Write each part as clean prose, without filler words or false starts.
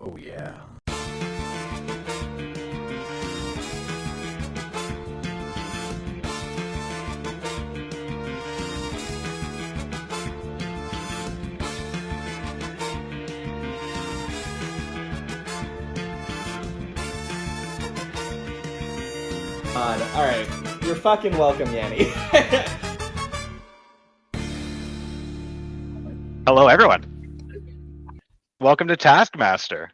Oh yeah. Alright, you're fucking welcome, Yanni. Hello, everyone. Welcome to Taskmaster.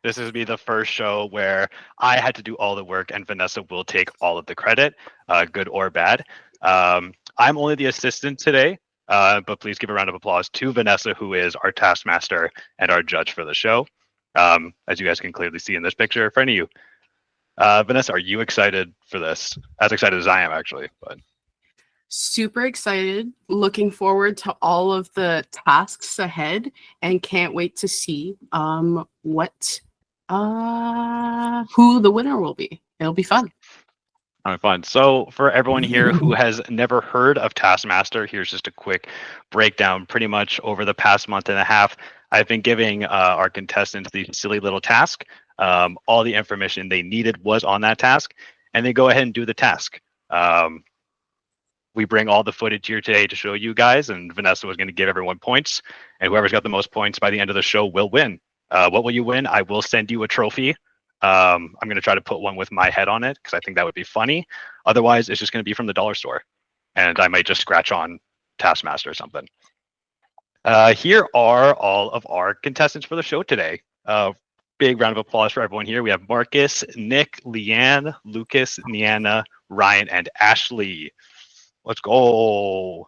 This is be the first show where I had to do all the work and Vanessa will take all of the credit, good or bad. I'm only the assistant today, but please give a round of applause to Vanessa, who is our Taskmaster and our judge for the show. As you guys can clearly see in this picture, for any of you. Vanessa, are you excited for this? As excited as I am, actually. But Super excited, looking forward to all of the tasks ahead, and can't wait to see who the winner will be. It'll be fun. Fun. So for everyone here who has never heard of Taskmaster, here's just a quick breakdown. Pretty much over the past month and a half, I've been giving our contestants the silly little task. All the information they needed was on that task, and they go ahead and do the task. We bring all the footage here today to show you guys, and Vanessa was going to give everyone points, and whoever's got the most points by the end of the show will win. What will you win? I will send you a trophy. I'm going to try to put one with my head on it because I think that would be funny. Otherwise, it's just going to be from the dollar store, and I might just scratch on Taskmaster or something. Here are all of our contestants for the show today. Big round of applause for everyone here. We have Marcus, Nick, Leanne, Lucas, Niana, Ryan, and Ashley. Let's go.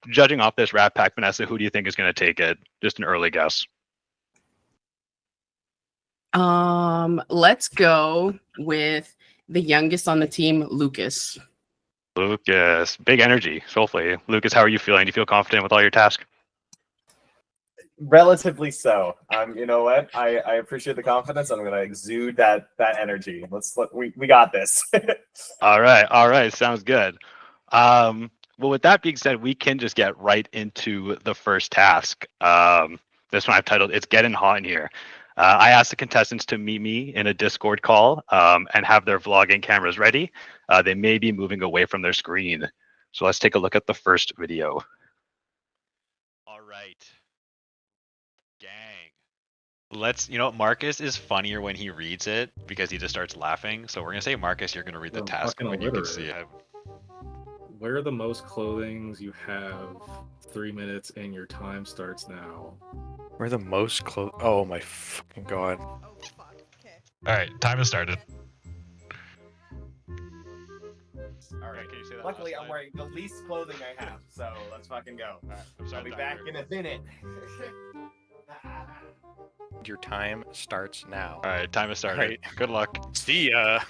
Judging off this Rat Pack, Vanessa, who do you think is going to take it? Just an early guess. Let's go with the youngest on the team, Lucas. Lucas, big energy, hopefully. Lucas, how are you feeling? Do you feel confident with all your tasks? Relatively so. You know what? I appreciate the confidence. I'm gonna exude that energy. We got this. All right, sounds good. Well, with that being said, we can just get right into the first task. This one I've titled "It's Getting Hot in Here." I asked the contestants to meet me in a Discord call and have their vlogging cameras ready. They may be moving away from their screen. So let's take a look at the first video. All right. Gang. Marcus is funnier when he reads it because he just starts laughing. So we're going to say, Marcus, you're going to read the task when you can see it. Wear the most clothing you have 3 minutes and your time starts now. We're the most close. Oh my fucking god. Oh fuck. Okay. All right, time has started. All right. Can you say that Luckily, last I'm line? wearing the least clothing I have, so let's fucking go. All right, I'll be back in a minute. Your time starts now. All right, time has started. Right. Good luck. See ya.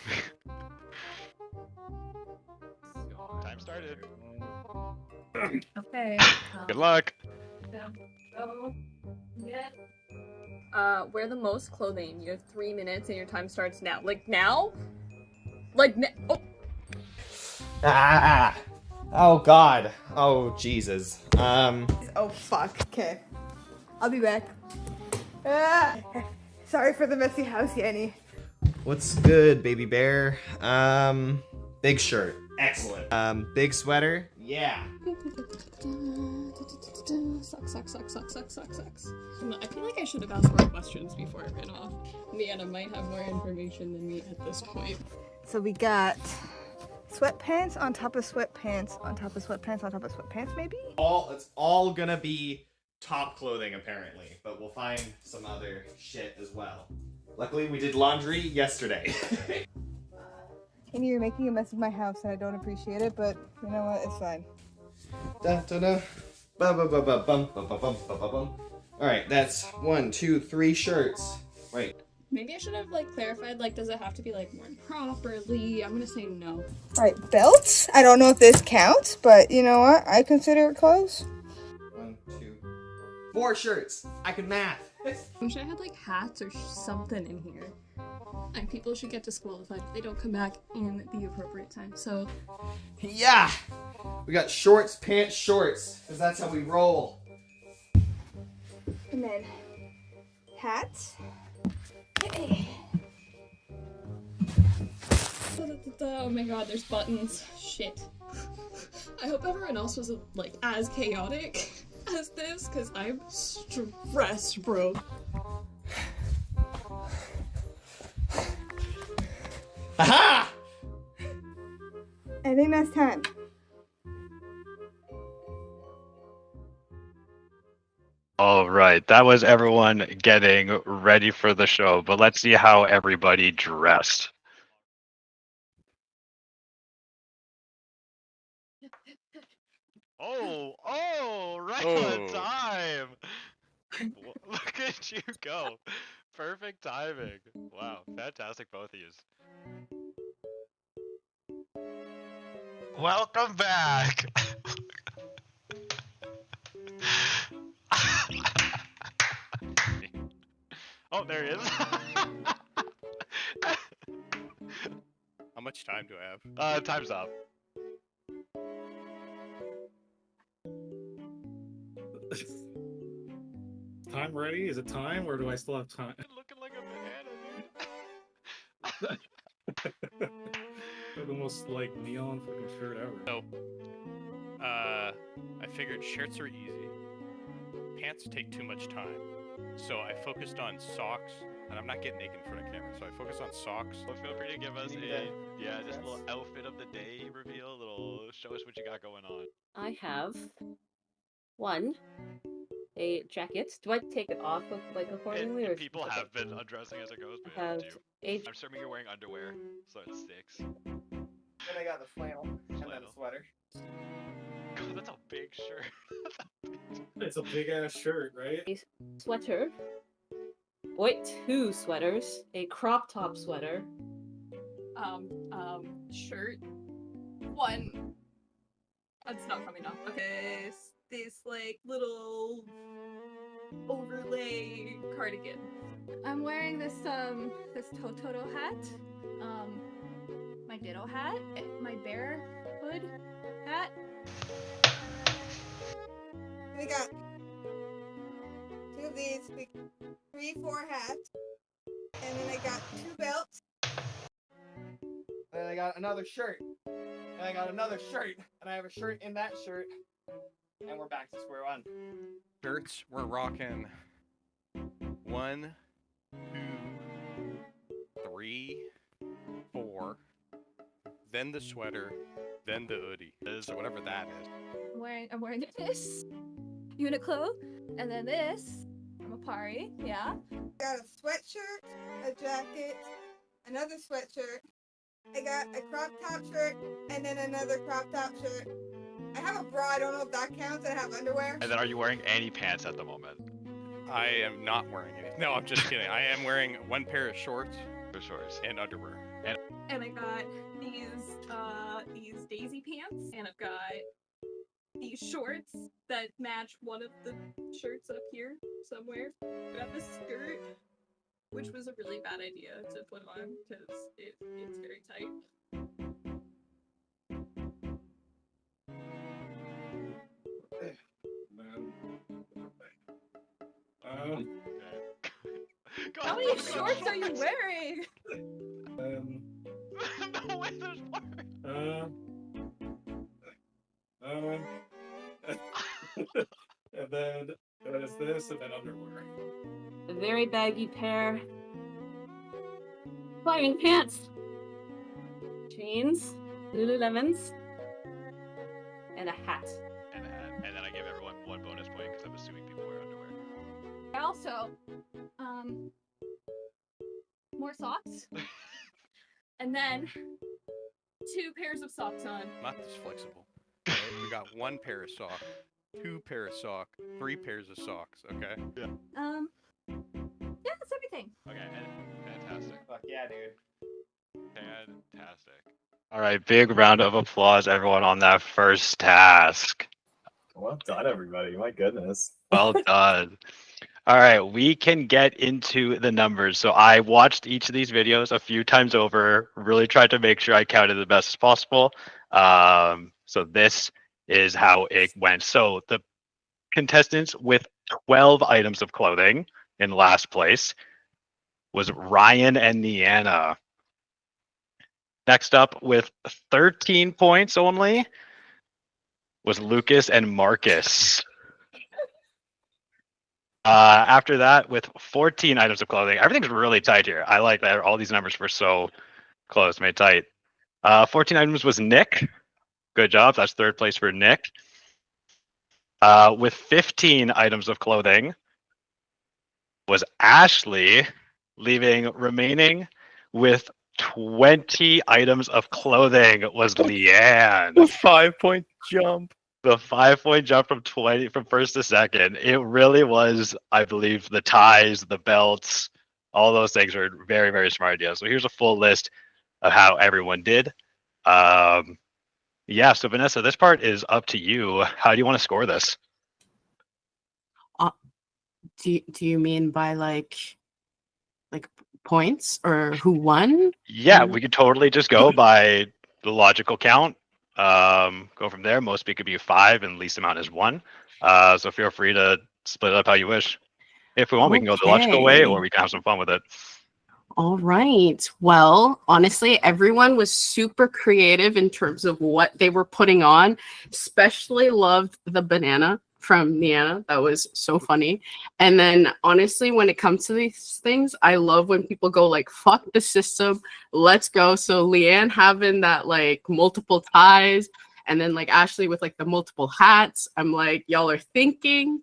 Time started. Okay. Good luck. Wear the most clothing. You have 3 minutes and your time starts now. Like now? Like oh. Oh god. Oh Jesus. Oh fuck. Okay. I'll be back. Ah, sorry for the messy house, Yanni. What's good, baby bear? Big shirt. Excellent. Big sweater. Yeah. Sucks. I feel like I should have asked more questions before I ran off. Leanna might have more information than me at this point. So we got sweatpants on top of sweatpants on top of sweatpants on top of sweatpants, maybe? It's all gonna be top clothing apparently, but we'll find some other shit as well. Luckily, we did laundry yesterday. And you're making a mess of my house, and I don't appreciate it, but you know what? It's fine. All right, that's 1, 2, 3 shirts. Wait. Maybe I should have clarified, does it have to be worn properly? I'm gonna say no. Alright, belts? I don't know if this counts, but you know what? I consider it clothes. 1, 2, 4 shirts. I can math. I wish I had hats or something in here. And people should get disqualified if they don't come back in the appropriate time. So Yeah! We got shorts, pants, shorts, because that's how we roll. And then hat. Oh my god, there's buttons. Shit. I hope everyone else was like as chaotic as this, because I'm stressed, bro. Aha! I think that's time. All right, that was everyone getting ready for the show, but let's see how everybody dressed. Oh, right on Oh. time. Look at you go. Perfect timing. Wow, fantastic, both of you. Welcome back. Oh, there he is. How much time do I have? Time's up. Time ready? Is it time, or do I still have time? Looking like a banana, dude. The most like neon fucking shirt ever. So, I figured shirts are easy. Pants take too much time. So I focused on socks, and I'm not getting naked in front of camera, so I focused on socks. Well, feel free to give us You need a to- just a little outfit of the day reveal. A little show us what you got going on. I have one, a jacket. Do I take it off like accordingly, or And people have been undressing as it goes, but I have too. a I'm assuming you're wearing underwear, so it sticks. Then I got the flannel and then Flannel. the sweater. God, that's a big shirt. It's a big ass shirt, right? sweater. Wait, two sweaters. A crop top sweater. Shirt. One. It's not coming off. Okay, this like little overlay cardigan. I'm wearing this this Totoro hat, my Ditto hat, my bear hood hat. We got two of these, 4 hats, and then I got 2 belts. Then I got another shirt. And I got another shirt. And I have a shirt in that shirt. And we're back to square one. Shirts, we're rocking 1, 2, 3, 4. Then the sweater, then the hoodie. So whatever that is. I'm wearing this Uniqlo, and then this from Apari. Yeah. Got a sweatshirt, a jacket, another sweatshirt. I got a crop top shirt, and then another crop top shirt. I have a bra. I don't know if that counts. I have underwear. And then, are you wearing any pants at the moment? I am not wearing any. No, I'm just kidding. I am wearing 1 pair of shorts For sure. and underwear. And I got these daisy pants, and I've got these shorts that match one of the shirts up here somewhere. I got this skirt, which was a really bad idea to put on because it's very tight. Man. How many shorts are you wearing? No way, there's more. And then there's this, and then underwear. A very baggy pair. Flying pants. Jeans. Lululemons. And a hat. And then I give everyone 1 bonus point because I'm assuming people wear underwear. I also, more socks. And then 2 pairs of socks on. Not this flexible. Okay? We got 1 pair of socks, 2 pair of socks, 3 pairs of socks. Okay. Yeah, that's everything. Okay, fantastic. Fuck yeah, dude. Fantastic. All right, big round of applause, everyone, on that first task. Well done, everybody. My goodness. Well done. All right, we can get into the numbers. So I watched each of these videos a few times over, really tried to make sure I counted the best as possible. So this is how it went. So the contestants with 12 items of clothing in last place was Ryan and Niana. Next up with 13 points only was Lucas and Marcus. After that, with 14 items of clothing, everything's really tight here. I like that all these numbers were so close, made tight. 14 items was Nick. Good job. That's third place for Nick. With 15 items of clothing was Ashley, leaving remaining with 20 items of clothing was Leanne. 5-point jump. The 5-point jump from first to second. It really was, I believe, the ties, the belts, all those things were very, very smart ideas. So here's a full list of how everyone did. Yeah, so Vanessa, this part is up to you. How do you want to score this? Do you mean by like points or who won? Yeah, we could totally just go by the logical count. Go from there. Most people could be 5 and least amount is 1. So feel free to split it up how you wish. If we want, we can go the logical way, or we can have some fun with it. All right. Well, honestly, everyone was super creative in terms of what they were putting on. Especially loved the banana from Niana. That was so funny. And then honestly, when it comes to these things, I love when people go like, fuck the system, let's go. So Leanne having that like multiple ties, and then like Ashley with like the multiple hats. I'm like, y'all are thinking.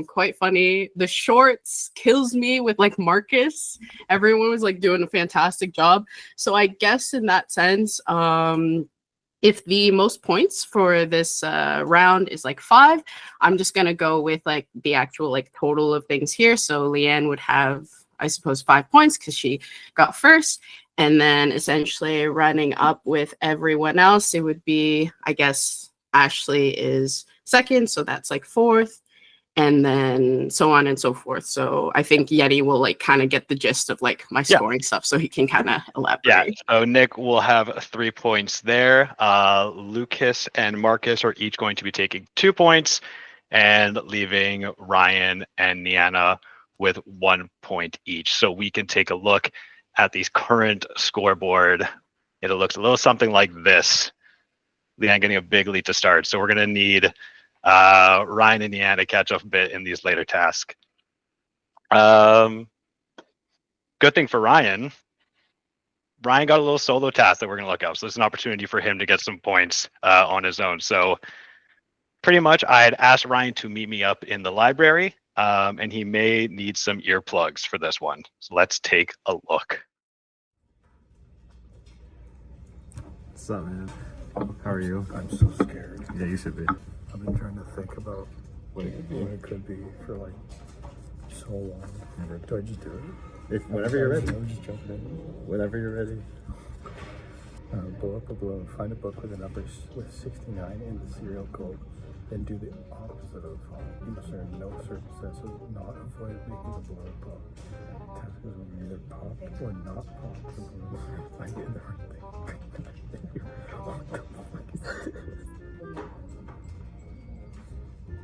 Quite funny. The shorts kills me with like Marcus. Everyone was like doing a fantastic job. So I guess in that sense, if the most points for this round is like 5, I'm just gonna go with like the actual like total of things here. So Leanne would have, I suppose, 5 points because she got first. And then essentially running up with everyone else, it would be, I guess, Ashley is second. So that's like 4th. And then so on and so forth. So I think Yeti will like kind of get the gist of like my scoring stuff, so he can kind of elaborate. Yeah. So Nick will have 3 points there. Lucas and Marcus are each going to be taking 2 points, and leaving Ryan and Niana with 1 point each. So we can take a look at the current scoreboard. It looks a little something like this. Leanne getting a big lead to start. So we're going to need Ryan and Niana catch up a bit in these later tasks. Good thing for Ryan. Ryan got a little solo task that we're going to look up. So there's an opportunity for him to get some points on his own. So pretty much I'd asked Ryan to meet me up in the library, and he may need some earplugs for this one. So let's take a look. What's up, man? How are you? I'm so scared. Yeah, you should be. I've been trying to think about what it could be for like so long. Do I just do it? Whenever you're ready. I'm just jumping in. Whenever you're ready. Blow up a balloon, find a book with the numbers with 69 in the serial code, then do the opposite of use or no circumstances not avoid making the balloon pop. Task is when you either pop or not pop the balloon. I did the right thing. What the fuck is this?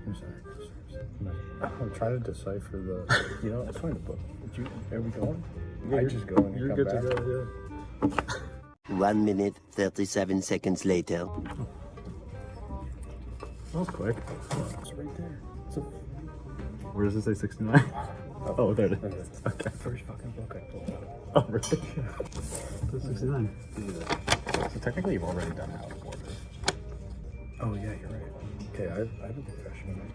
I'm sorry. I'm trying to decipher the. You know, let's find a book. Are we going? Yeah, I just go and you're come good back. to go, yeah. 1 minute, 37 seconds later. That was quick. It's right there. It's a, Where does it say 69? Oh, there it is. Okay. first fucking book I pulled out. Oh, really? That's 69. So technically, you've already done out of order. Oh yeah, you're right. Okay, I have a confession to make.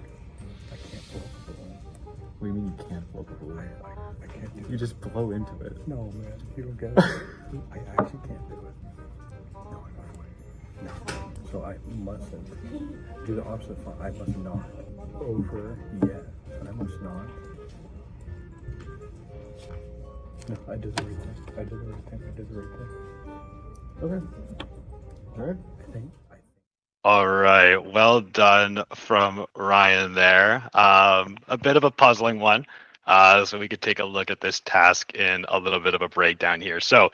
I can't blow up a balloon. What do you mean you can't blow up a balloon? I can't do it. You just blow into it. No, man, you don't get it. I actually can't do it. No, I'm not way. No. So I mustn't do the opposite. I must not. Over, yes. I must not. No, I did the right thing. I did the right thing. I did the right thing. Okay. All right. I think. All right, well done from Ryan there. A bit of a puzzling one, so we could take a look at this task in a little bit of a breakdown here. So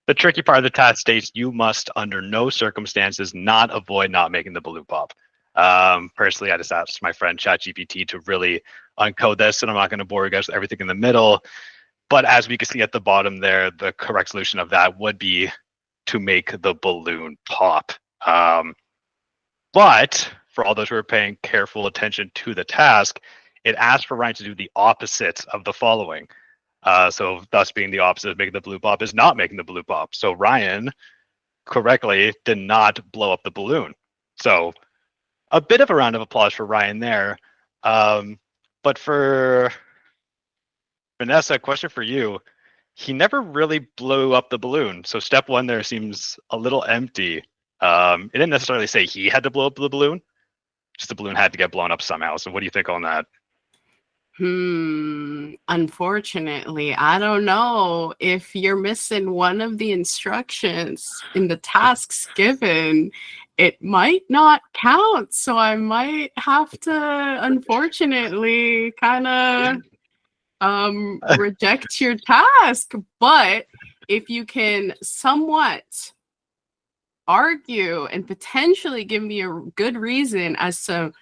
the tricky part of the task states you must under no circumstances not avoid not making the balloon pop. Personally, I just asked my friend ChatGPT to really uncode this, and I'm not going to bore you guys with everything in the middle. But as we can see at the bottom there, the correct solution of that would be to make the balloon pop. But for all those who are paying careful attention to the task, it asks for Ryan to do the opposite of the following. So thus being the opposite of making the blue pop is not making the blue pop. So Ryan correctly did not blow up the balloon. So a bit of a round of applause for Ryan there. But for Vanessa, question for you. He never really blew up the balloon. So step one there seems a little empty. It didn't necessarily say he had to blow up the balloon. Just the balloon had to get blown up somehow. So what do you think on that? Unfortunately, I don't know. If you're missing one of the instructions in the tasks given, it might not count. So I might have to, unfortunately, kind of reject your task. But if you can somewhat argue and potentially give me a good reason as to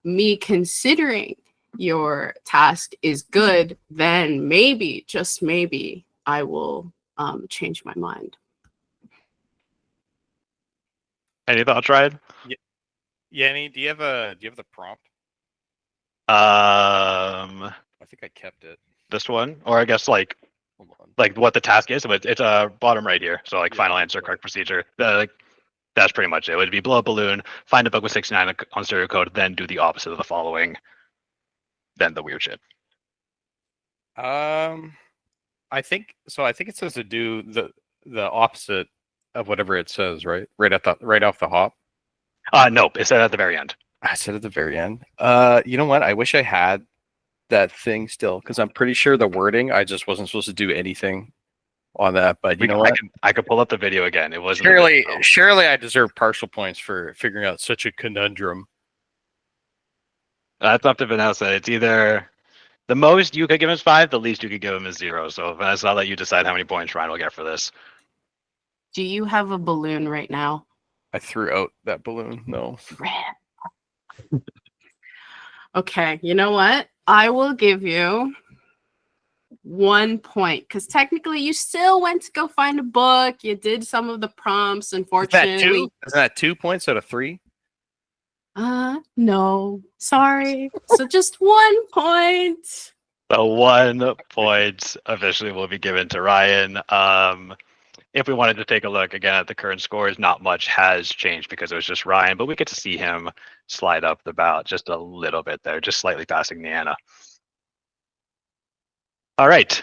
me considering your task is good, then maybe, just maybe, I will change my mind. Any thoughts, Ryan? Yanni, do you have the prompt? I think I kept it. This one, or I guess like what the task is. But it's bottom right here. So like final answer, correct procedure. That's pretty much it. It would be blow up balloon, find a bug with 69 on stereo code, then do the opposite of the following. Then the weird shit. I think so. I think it says to do the opposite of whatever it says, right? Right off the hop. Nope. It said at the very end. I said at the very end. You know what? I wish I had that thing still, because I'm pretty sure the wording, I just wasn't supposed to do anything on that. But you know what? I could pull up the video again. It wasn't. Surely I deserve partial points for figuring out such a conundrum. That's up to Vanessa. It's either the most you could give him is 5, the least you could give him is 0. So Vanessa, I'll let you decide how many points Ryan will get for this. Do you have a balloon right now? I threw out that balloon. No. Okay, you know what? I will give you 1 point, because technically you still went to go find a book. You did some of the prompts. Unfortunately, isn't that 2 points out of 3? No, sorry. So just 1 point. The 1 point officially will be given to Ryan. If we wanted to take a look again at the current scores, not much has changed because it was just Ryan, but we get to see him slide up the ballot just a little bit there, just slightly passing Niana. All right,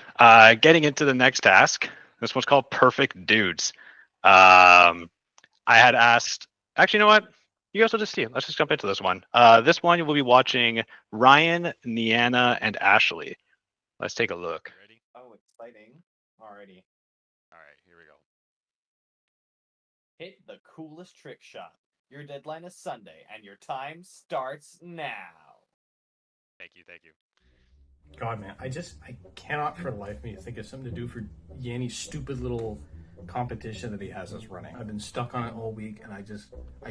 getting into the next task. This one's called Perfect Dudes. I had asked, actually, you know what? You guys will just see it. Let's just jump into this one. This one you will be watching Ryan, Niana, and Ashley. Let's take a look. Ready? Oh, exciting. Alrighty. Alright, here we go. Hit the coolest trick shot. Your deadline is Sunday, and your time starts now. Thank you. God, man, I cannot for the life of me think of something to do for Yanni's stupid little competition that he has us running. I've been stuck on it all week, and I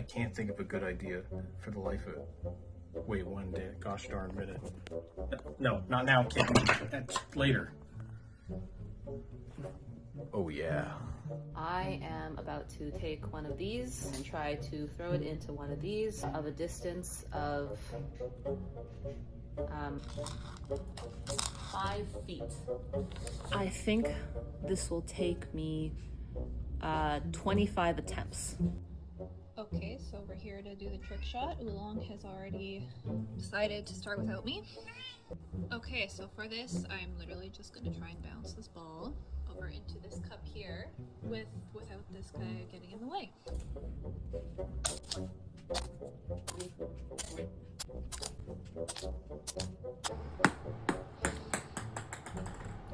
can't think of a good idea for the life of it. Wait, one day, gosh darn minute. No, not now, kid. That's later. Oh, yeah. I am about to take one of these and try to throw it into one of these of a distance of 5 feet. I think this will take me 25 attempts. Okay, so we're here to do the trick shot. Oolong has already decided to start without me. Okay, so for this, I'm literally just gonna try and bounce this ball over into this cup here without this guy getting in the way.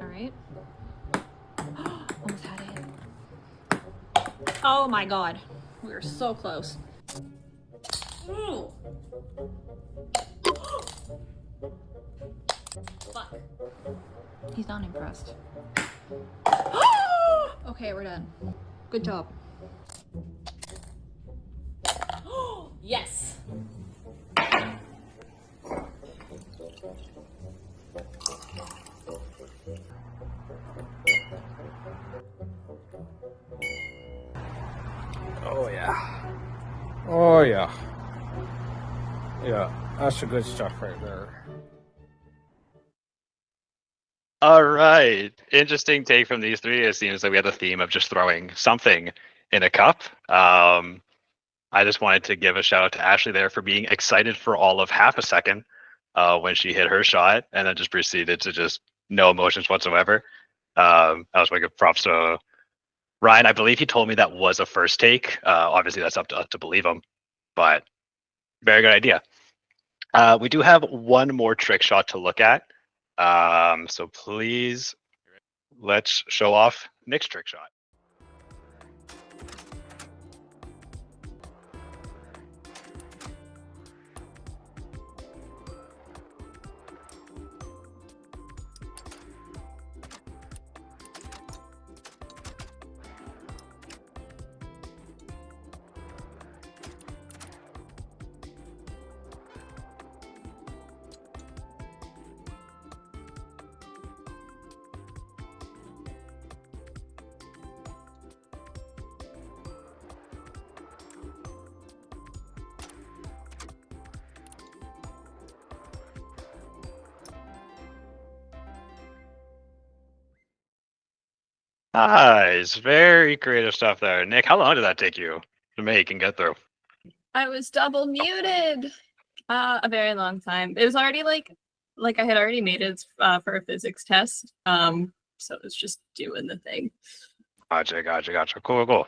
Alright. Almost had it. Oh my god. We were so close. Ooh. Fuck. He's not impressed. Okay, we're done. Good job. Yes! Oh yeah. Oh yeah. Yeah, that's the good stuff right there. All right. Interesting take from these three. It seems like we had a theme of just throwing something in a cup. I just wanted to give a shout out to Ashley there for being excited for all of half a second when she hit her shot, and then just proceeded to just no emotions whatsoever. I was like, props to Ryan. I believe he told me that was a first take. Obviously, that's up to us to believe him, but very good idea. We do have one more trick shot to look at. So please, let's show off Nick's trick shot. Nice, very creative stuff there. Nick, how long did that take you to make and get through? I was double muted. A very long time. It was already like I had already made it for a physics test. So it was just doing the thing. Gotcha. Cool.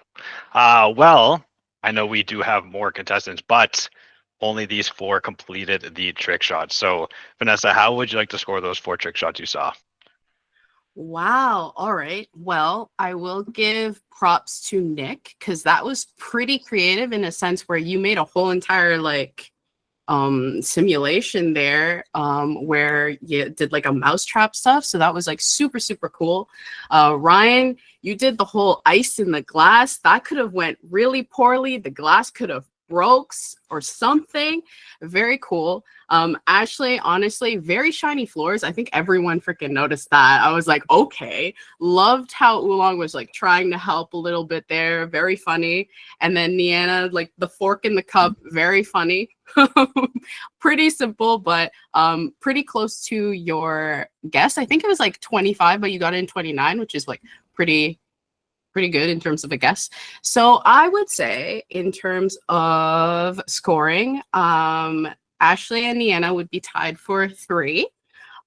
Well, I know we do have more contestants, but only these four completed the trick shots. So, Vanessa, how would you like to score those 4 trick shots you saw? Wow. All right. Well, I will give props to Nick because that was pretty creative in a sense where you made a whole entire simulation there where you did like a mousetrap stuff. So that was like super cool. Ryan, you did the whole ice in the glass. That could have went really poorly. The glass could have broke or something. Very cool. Ashley, honestly, very shiny floors. I think everyone freaking noticed that. I was like, okay. Loved how Oolong was like trying to help a little bit there. Very funny. And then Niana, like the fork in the cup, very funny. Pretty simple, but pretty close to your guess. I think it was like 25, but you got in 29, which is like pretty good in terms of a guess. So I would say in terms of scoring, Ashley and Niana would be tied for 3.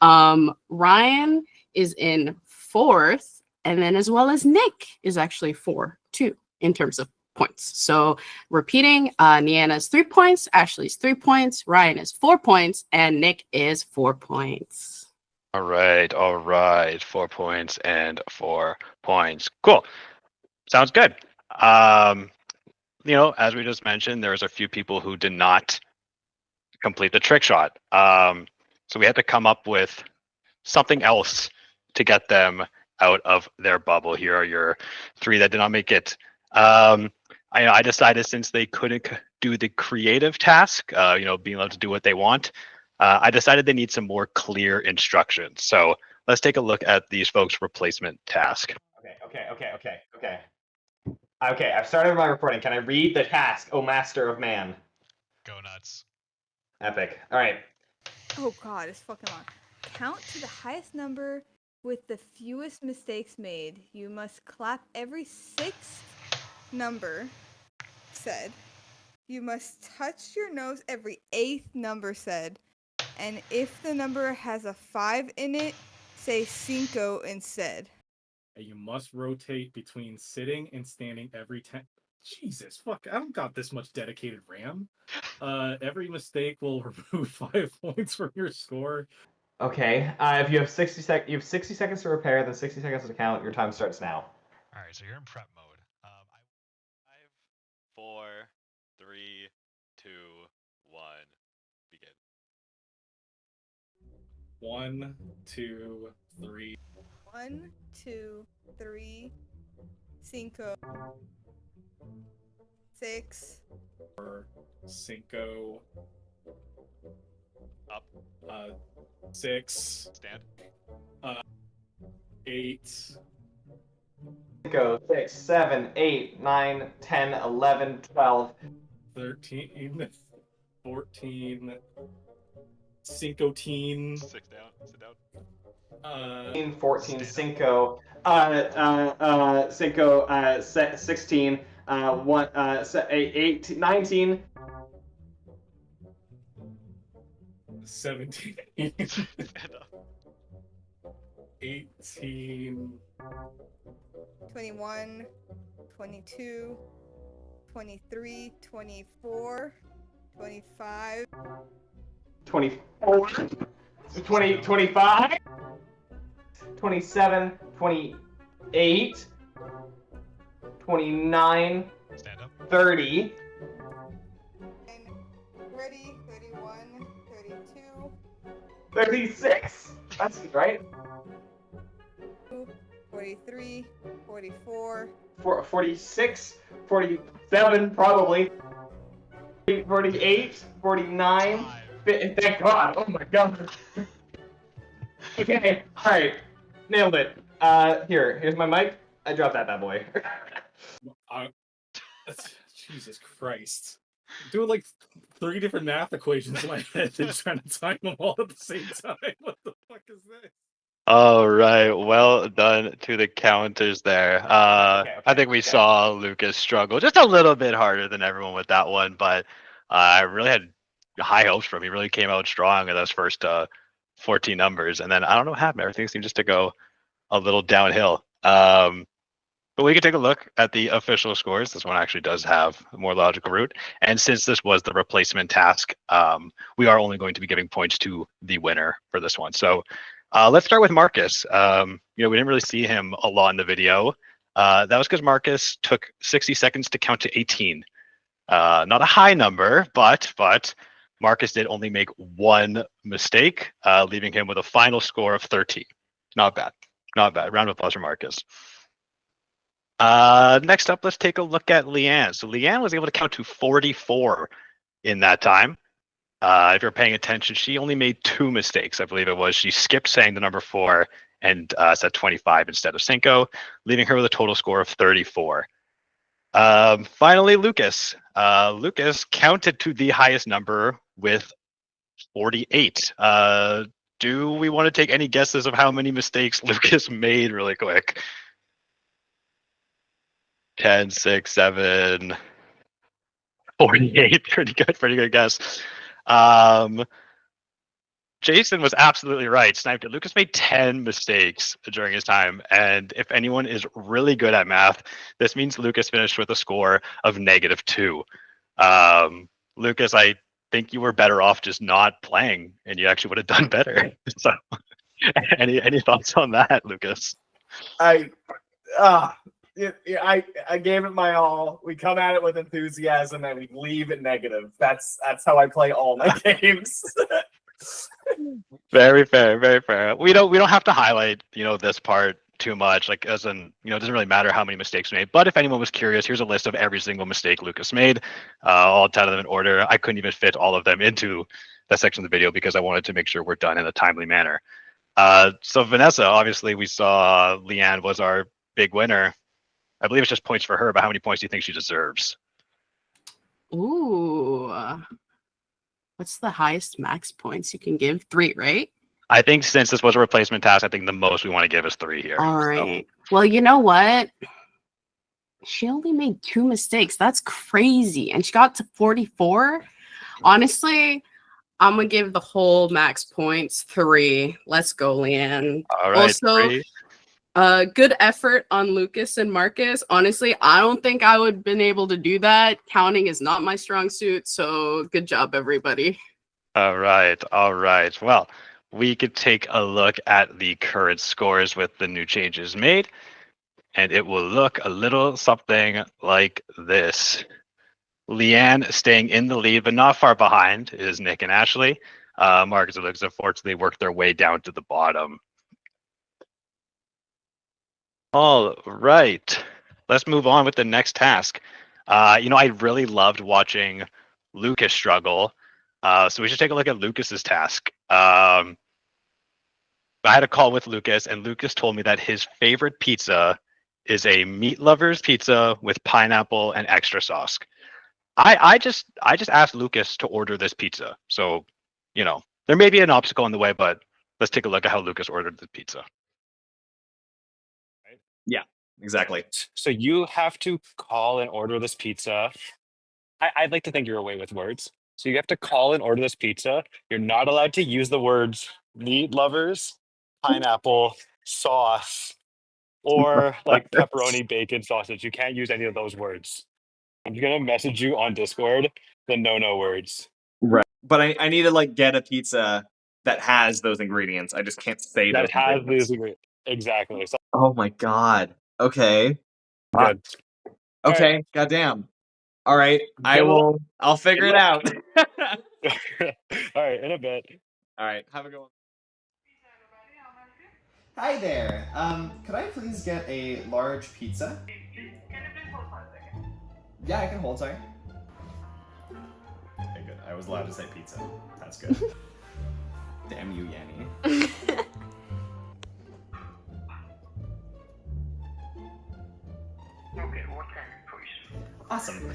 Ryan is in 4th, and then as well as Nick is actually 4 too in terms of points. So repeating, Niana's 3 points, Ashley's 3 points, Ryan is 4 points, and Nick is 4 points. All right. 4 points and 4 points. Cool. Sounds good. As we just mentioned, there's a few people who did not complete the trick shot. So we had to come up with something else to get them out of their bubble. Here are your 3 that did not make it. I decided since they couldn't do the creative task, being able to do what they want, I decided they need some more clear instructions. So let's take a look at these folks' replacement task. Okay, I've started my reporting. Can I read the task, O Master of Man? Go nuts. Epic. All right. Oh god, it's fucking long. Count to the highest number with the fewest mistakes made. You must clap every 6th number said. You must touch your nose every 8th number said. And if the number has a 5 in it, say cinco instead. And you must rotate between sitting and standing every 10. Jesus, fuck! I don't got this much dedicated RAM. Every mistake will remove 5 points from your score. Okay. If you have 60 seconds to repair, then 60 seconds to count. Your time starts now. All right, so you're in prep mode. 5, 4, 3, 2, 1, begin. 1, 2, 3. 1, 2, 3, cinco, 6, 4, cinco, Up. 6. Stand. 8. Go 6, 7, 8, 9, 10, 11, 12. 13. 14. Cinco-teen. 6 down. Sit down. 14, Cinco. Cinco, 16, 8, 19. 17. Stand up. 18. 21, 22, 23, 24, 25. 24, 20, 25, 27, 28, 29, Stand up. 30. And 30, 31, 32, 36. That's right. 43, 44. 46, 47, probably. 48, 49. Thank God. Oh my God. Okay. All right. Nailed it. Here's my mic. I dropped that bad boy. Jesus Christ. Doing like 3 different math equations in my head and trying to time them all at the same time. What the fuck is this? All right, well done to the counters there. I think we saw Lucas struggle just a little bit harder than everyone with that one, but I really had high hopes for him. He really came out strong in those first 14 numbers, and then I don't know what happened. Everything seemed just to go a little downhill. But we can take a look at the official scores. This one actually does have a more logical route, and since this was the replacement task, we are only going to be giving points to the winner for this one. So. Let's start with Marcus. We didn't really see him a lot in the video. That was because Marcus took 60 seconds to count to 18. Not a high number, but Marcus did only make one mistake, leaving him with a final score of 13. Not bad. Not bad. Round of applause for Marcus. Next up, let's take a look at Leanne. So Leanne was able to count to 44 in that time. If you're paying attention, she only made 2 mistakes, I believe it was. She skipped saying the number 4 and said 25 instead of Cinco, leaving her with a total score of 34. Finally, Lucas. Lucas counted to the highest number with 48. Do we want to take any guesses of how many mistakes Lucas made really quick? 10, 6, 7, 48. Pretty good guess. Jason was absolutely right. Sniped it. Lucas made 10 mistakes during his time. And if anyone is really good at math, this means Lucas finished with a score of -2. Lucas, I think you were better off just not playing and you actually would have done better. So any thoughts on that, Lucas? I gave it my all. We come at it with enthusiasm and we leave it negative. That's how I play all my games. Very fair, very fair. We don't have to highlight, this part too much. Like, as in, it doesn't really matter how many mistakes we made. But if anyone was curious, here's a list of every single mistake Lucas made, all 10 of them in order. I couldn't even fit all of them into that section of the video because I wanted to make sure we're done in a timely manner. So Vanessa, obviously we saw Leanne was our big winner. I believe it's just points for her, but how many points do you think she deserves? Ooh. What's the highest max points you can give? 3, right? I think since this was a replacement task, I think the most we want to give is 3 here. All right. So. Well, you know what? She only made 2 mistakes. That's crazy. And she got to 44. Honestly, I'm going to give the whole max points 3. Let's go, Leanne. All right. Also, 3. Good effort on Lucas and Marcus. Honestly, I don't think I would have been able to do that. Counting is not my strong suit, so good job, everybody. All right. Well, we could take a look at the current scores with the new changes made, and it will look a little something like this. Leanne staying in the lead, but not far behind, is Nick and Ashley. Marcus and Lucas unfortunately worked their way down to the bottom. All right, let's move on with the next task. I really loved watching Lucas struggle. So we should take a look at Lucas's task. I had a call with Lucas, and Lucas told me that his favorite pizza is a meat lover's pizza with pineapple and extra sauce. I just asked Lucas to order this pizza. So, there may be an obstacle in the way, but let's take a look at how Lucas ordered the pizza. Yeah, exactly. So you have to call and order this pizza. I'd like to think you're away with words. So you have to call and order this pizza. You're not allowed to use the words meat lovers, pineapple, sauce, or like pepperoni, bacon, sausage. You can't use any of those words. I'm gonna message you on Discord the no words. Right. But I need to like get a pizza that has those ingredients. I just can't say That those has ingredients. these ingredients. Exactly. So Oh my god. Okay. good. Okay. Goddamn. All right. Good luck. I'll figure it out. All right, in a bit. All right. Have a good one. Hi there. Could I please get a large pizza? Can you please hold for a second? Yeah, I can hold. Sorry. Okay, good. I was allowed to say pizza. That's good. Damn you, Yanni. Okay, what kind of choice? Awesome.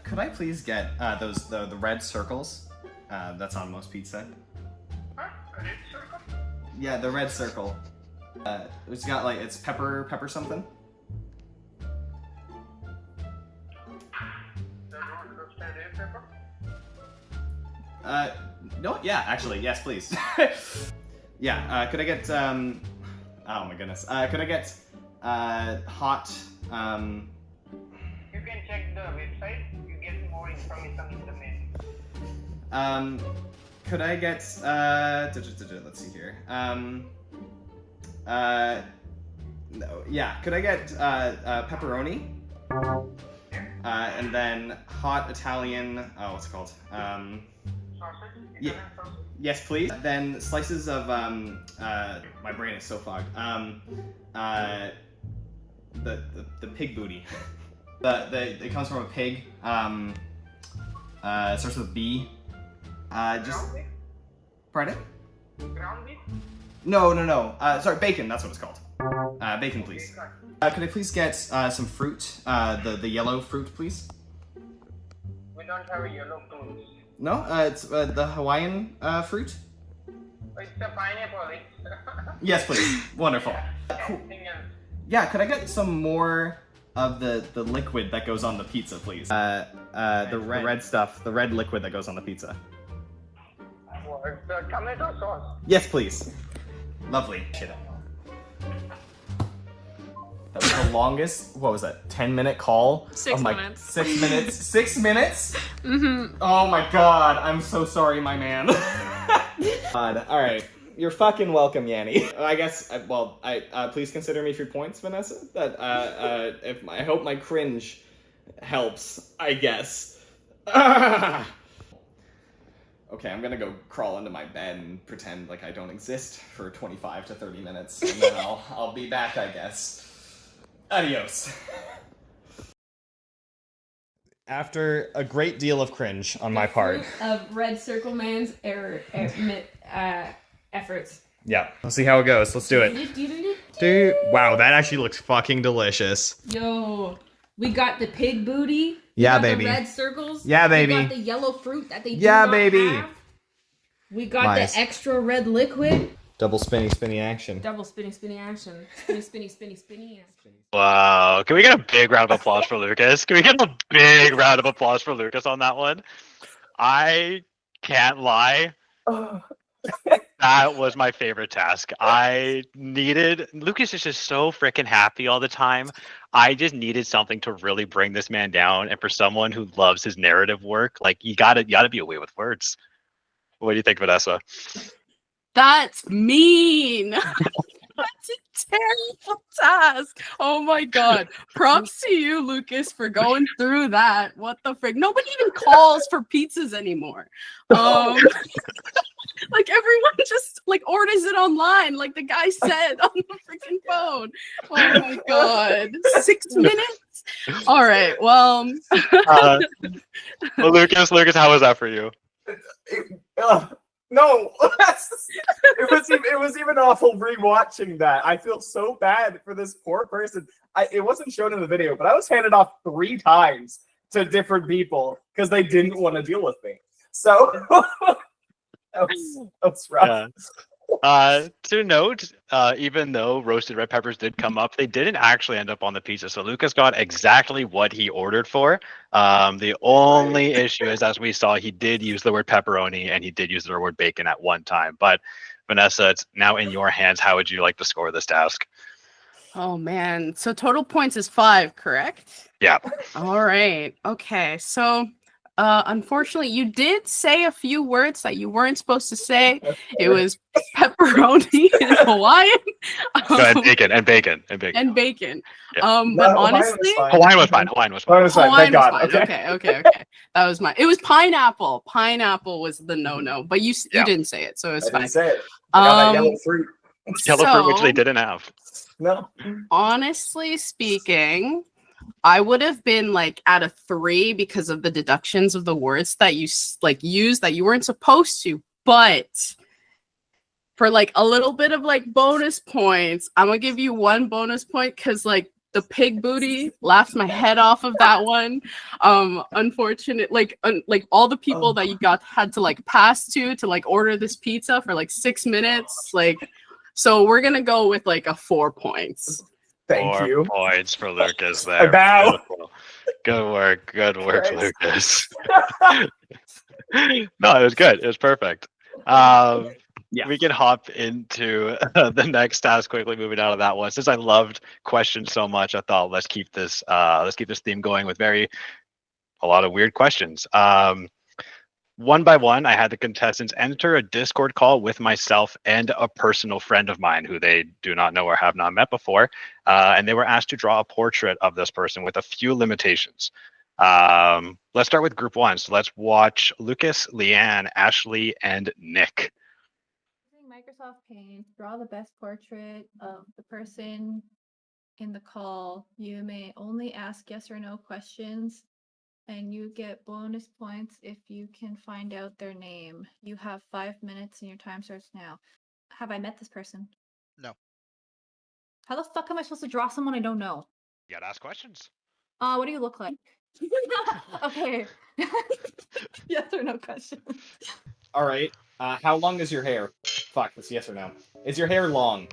Could I please get the red circles? That's on most pizza. Huh? A red circle? Yeah, the red circle. It's got like it's pepper something. The roasted red pepper? No, yeah, actually, yes, please. Yeah, could I get oh my goodness. Could I get hot You can check the website. You get more information in the menu. Could I get let's see here. No, yeah, could I get pepperoni? And then hot Italian, what's it called? Sausage? Yeah. Italian sausage? Yes, please. Then slices of my brain is so fogged. The pig booty. It comes from a pig. It starts with B. Ground beef? Pardon? Ground beef? No. Sorry, bacon. That's what it's called. Bacon, please. Could I please get some fruit? The yellow fruit, please. We don't have a yellow fruit. No, it's the Hawaiian fruit. It's a pineapple. Yes, please. Wonderful. Cool. Anything else? Yeah, could I get some more of the liquid that goes on the pizza, please? The red stuff, the red liquid that goes on the pizza. It's the tomato sauce. Yes, please. Lovely. Shit. That was the longest, what was that, 10-minute call? 6 minutes. 6 minutes? 6 minutes? Mm-hmm. Oh my god, I'm so sorry, my man. God, alright. You're fucking welcome, Yanni. I guess, please consider me for points, Vanessa. That, I hope my cringe helps, I guess. Okay, I'm gonna go crawl into my bed and pretend like I don't exist for 25 to 30 minutes, and then I'll be back, I guess. Adios. After a great deal of cringe on my part. Of Red Circle Man's efforts. Yeah, let's see how it goes. Let's do it. Dude, wow, that actually looks fucking delicious. Yo, we got the pig booty. Yeah, we got baby. The red circles. Yeah, baby. We got the yellow fruit that they do Yeah, not baby. have. We got Nice. the extra red liquid. Double spinny action. Double spinny action. Spinny action. Wow. Can we get a big round of applause for Lucas? Can we get a big round of applause for Lucas on that one? I can't lie. That was my favorite task. Lucas is just so freaking happy all the time. I just needed something to really bring this man down. And for someone who loves his narrative work, like you gotta be away with words. What do you think, Vanessa? That's mean. That's a terrible task. Oh my god. Props to you, Lucas, for going through that. What the frick? Nobody even calls for pizzas anymore. Like everyone just like orders it online, like the guy said on the freaking phone. Oh my god. 6 minutes? All right. Well, Lucas, how was that for you? No, it was even awful rewatching that. I feel so bad for this poor person. It wasn't shown in the video, but I was handed off 3 times to different people because they didn't want to deal with me. So that was rough. Yeah. To note, even though roasted red peppers did come up, they didn't actually end up on the pizza. So Lucas got exactly what he ordered for. The only issue is, as we saw, he did use the word pepperoni and he did use the word bacon at one time. But Vanessa, it's now in your hands. How would you like to score this task? Oh man. So total points is 5, correct? Yeah. All right. Okay. So unfortunately you did say a few words that you weren't supposed to say. It was pepperoni in Hawaiian. Go ahead, bacon and bacon. And bacon. Yeah. But honestly, Hawaiian was fine. Hawaiian was fine. Hawaiian was God. fine. Okay. Okay. That was mine. It was pineapple. Pineapple was the no, but you didn't say it, so it's I fine. didn't say it. I got that yellow fruit. Yellow fruit, which they didn't have. No. Honestly speaking, I would have been like at a 3 because of the deductions of the words that you used that you weren't supposed to. But for like a little bit of like bonus points, I'm gonna give you 1 bonus point because like the pig booty laughed my head off of that one. Unfortunate, like all the people that you had to like pass to like order this pizza for like 6 minutes, like. So we're gonna go with like a 4 points. Thank 4 you. points for Lucas there. I bow. Beautiful. Good work, Christ. Lucas. No, it was good. It was perfect. We can hop into the next task quickly. Moving out of that one, since I loved questions so much, I thought let's keep this theme going with a lot of weird questions. One by one, I had the contestants enter a Discord call with myself and a personal friend of mine who they do not know or have not met before. And they were asked to draw a portrait of this person with a few limitations. Let's start with group 1. So let's watch Lucas, Leanne, Ashley, and Nick. Using Microsoft Paint, draw the best portrait of the person in the call. You may only ask yes or no questions. And you get bonus points if you can find out their name. You have 5 minutes and your time starts now. Have I met this person? No. How the fuck am I supposed to draw someone I don't know? You gotta ask questions. What do you look like? Okay. Yes or no question. All right. How long is your hair? Fuck, this yes or no. Is your hair long?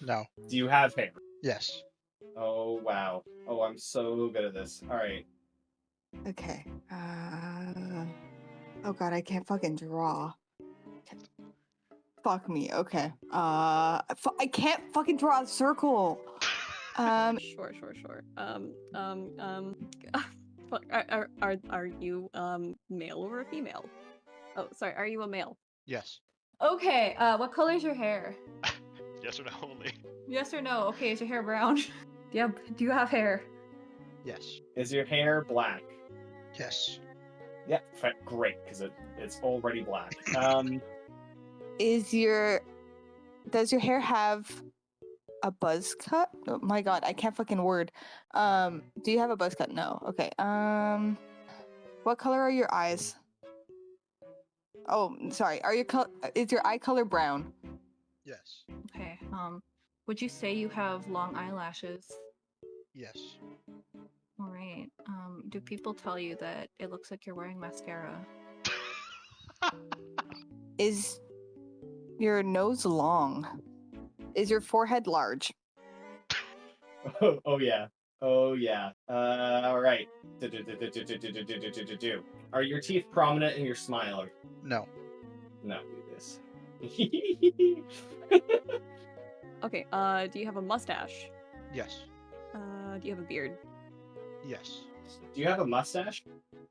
No. Do you have hair? Yes. Oh, wow. Oh, I'm so good at this. All right. Okay. Oh god, I can't fucking draw. Fuck me. Okay. I can't fucking draw a circle. Sure. Fuck, are you male or a female? Oh, sorry. Are you a male? Yes. Okay. What color is your hair? Yes or no only. Yes or no? Okay. Is your hair brown? Do you have hair? Yes. Is your hair black? Yes. Yeah, great, because it's already black. Does your hair have a buzz cut? Oh my god, I can't fucking word. Do you have a buzz cut? No. Okay. What color are your eyes? Oh, sorry. Is your eye color brown? Yes. Okay. Would you say you have long eyelashes? Yes. All right. Do people tell you that it looks like you're wearing mascara? Is your nose long? Is your forehead large? Oh yeah. Oh yeah. All right. Are your teeth prominent in your smile? No. No, do this. Okay. Do you have a mustache? Yes. Do you have a beard? Yes. Do you have a mustache?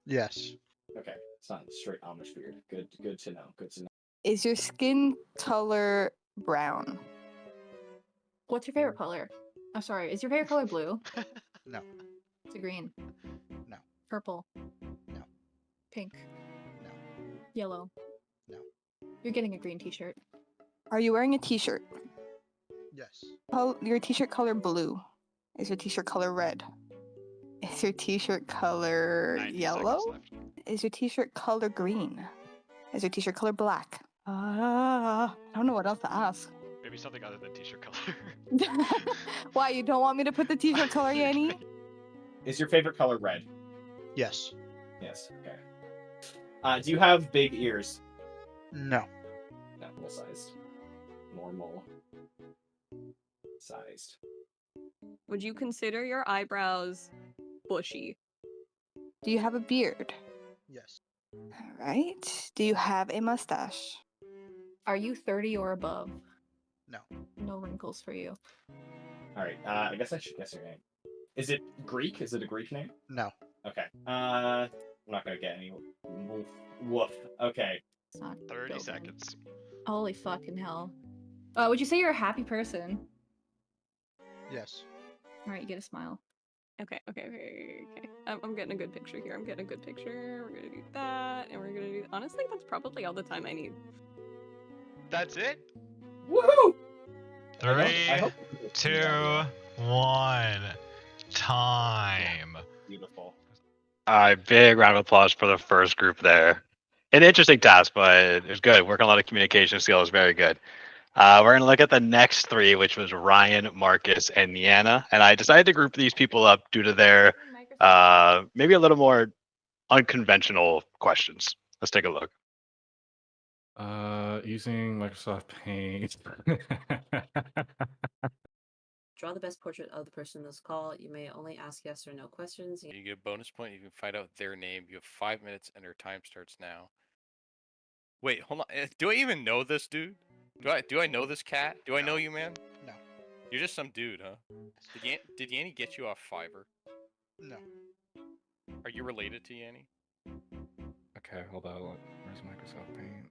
Yes. Okay, it's not a straight Amish beard. Good to know. Good to know. Is your skin color brown? What's your favorite color? I'm sorry. Is your favorite color blue? No. Is it green? No. Purple? No. Pink? No. Yellow? No. You're getting a green t-shirt. Are you wearing a t-shirt? Yes. Your t-shirt color blue? Is your t-shirt color red? Is your t-shirt color 90 yellow? seconds left. Is your t-shirt color green? Is your t-shirt color black? I don't know what else to ask. Maybe something other than t-shirt color. Why, you don't want me to put the t-shirt color, Yanni? Is your favorite color red? Yes. Yes. Okay. Do you have big ears? No. Normal sized. Normal sized. Would you consider your eyebrows bushy? Do you have a beard? Yes. All right. Do you have a mustache? Are you 30 or above? No. No wrinkles for you. All right. I guess I should guess your name. Is it Greek? Is it a Greek name? No. Okay. I'm not gonna get any woof. Okay. It's not 30 Gildan. seconds. Holy fucking hell. Would you say you're a happy person? Yes. All right, you get a smile. Okay. I'm getting a good picture here. We're gonna do that, and we're gonna do. Honestly, that's probably all the time I need. That's it? Woohoo! 3, 2, 1. Time. Beautiful. Big round of applause for the first group there. An interesting task, but it was good. Working a lot of communication skills, very good. We're going to look at the next three, which was Ryan, Marcus, and Niana. And I decided to group these people up due to their maybe a little more unconventional questions. Let's take a look. Using Microsoft Paint. Draw the best portrait of the person in this call. You may only ask yes or no questions. You get a bonus point. You can find out their name. You have 5 minutes, and their time starts now. Wait, hold on. Do I even know this dude? Do I know this cat? Do I know you, man? No. You're just some dude, huh? Did Yanni get you off Fiverr? No. Are you related to Yanni? Okay, hold on. Where's Microsoft Paint?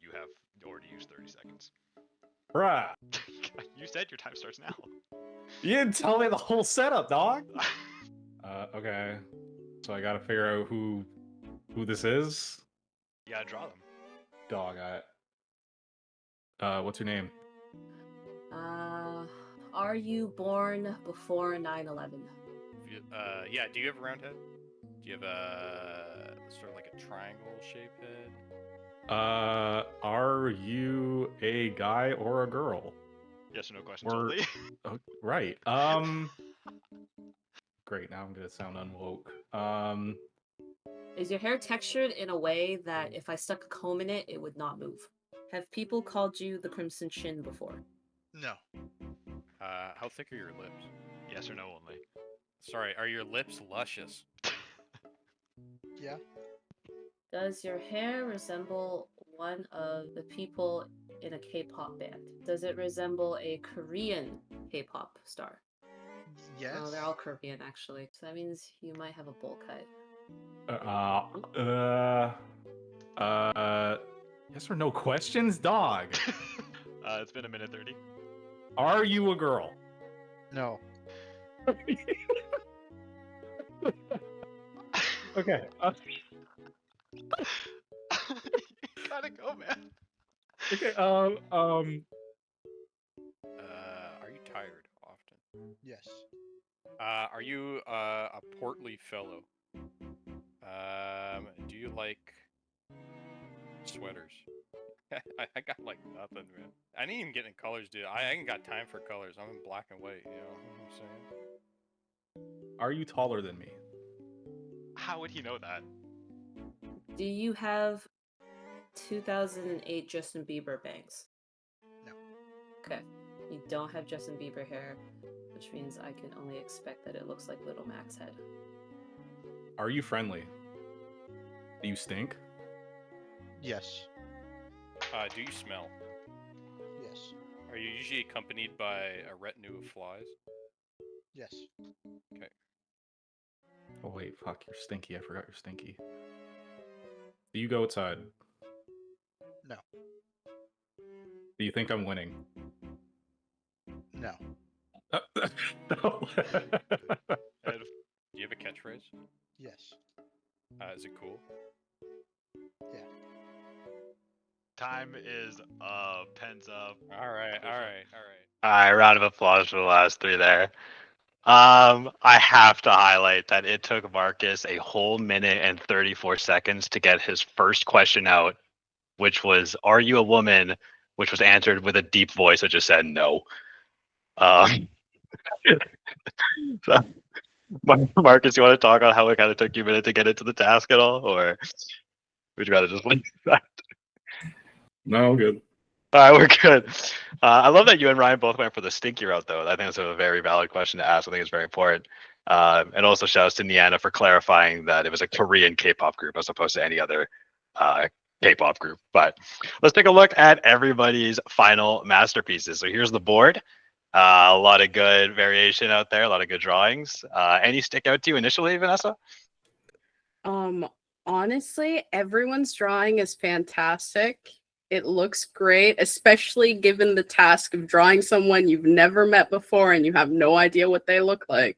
You have already used 30 seconds. Bruh. You said your time starts now. You didn't tell me the whole setup, dog. Okay. So I gotta figure out who this is. You gotta draw them. Dog, what's your name? Are you born before 9/11? Yeah. Do you have a round head? Do you have a sort of like a triangle shaped head? Are you a guy or a girl? Yes or no questions only. Oh, right. Great. Now I'm gonna sound unwoke. Is your hair textured in a way that if I stuck a comb in it, it would not move? Have people called you the Crimson Chin before? No. How thick are your lips? Yes or no only. Sorry, are your lips luscious? Yeah. Does your hair resemble one of the people in a K-pop band? Does it resemble a Korean K-pop star? Yes. Oh, they're all Korean actually. So that means you might have a bowl cut. Yes or no questions, dog. It's been 1:30. Are you a girl? No. Okay. You gotta go, man. Okay. Are you tired often? Yes. Are you a portly fellow? Do you like sweaters? I got like nothing, man. I didn't even get in colors, dude. I ain't got time for colors. I'm in black and white, you know what I'm saying? Are you taller than me? How would he know that? Do you have 2008 Justin Bieber bangs? No. Okay. You don't have Justin Bieber hair, which means I can only expect that it looks like Little Mac's head. Are you friendly? Do you stink? Yes. Do you smell? Yes. Are you usually accompanied by a retinue of flies? Yes. Okay. Oh wait, fuck, you're stinky. I forgot you're stinky. Do you go outside? No. Do you think I'm winning? No. No. Do you have a catchphrase? Yes. Is it cool? Yeah. Time is up. Pens up. All right. All right, round of applause for the last three there. I have to highlight that it took Marcus a whole minute and 34 seconds to get his first question out which was "Are you a woman?" which was answered with a deep voice that just said no. So, Marcus, you want to talk on how it kind of took you a minute to get into the task at all, or would you rather just leave that? No, I'm good. All right, we're good. I love that you and Ryan both went for the stinky route, though. I think that's a very valid question to ask. I think it's very important. And also shouts to Niana for clarifying that it was a Korean K-pop group as opposed to any other K-pop group. But let's take a look at everybody's final masterpieces. So here's the board. A lot of good variation out there, a lot of good drawings. Any stick out to you initially, Vanessa? Honestly, everyone's drawing is fantastic. It looks great, especially given the task of drawing someone you've never met before and you have no idea what they look like.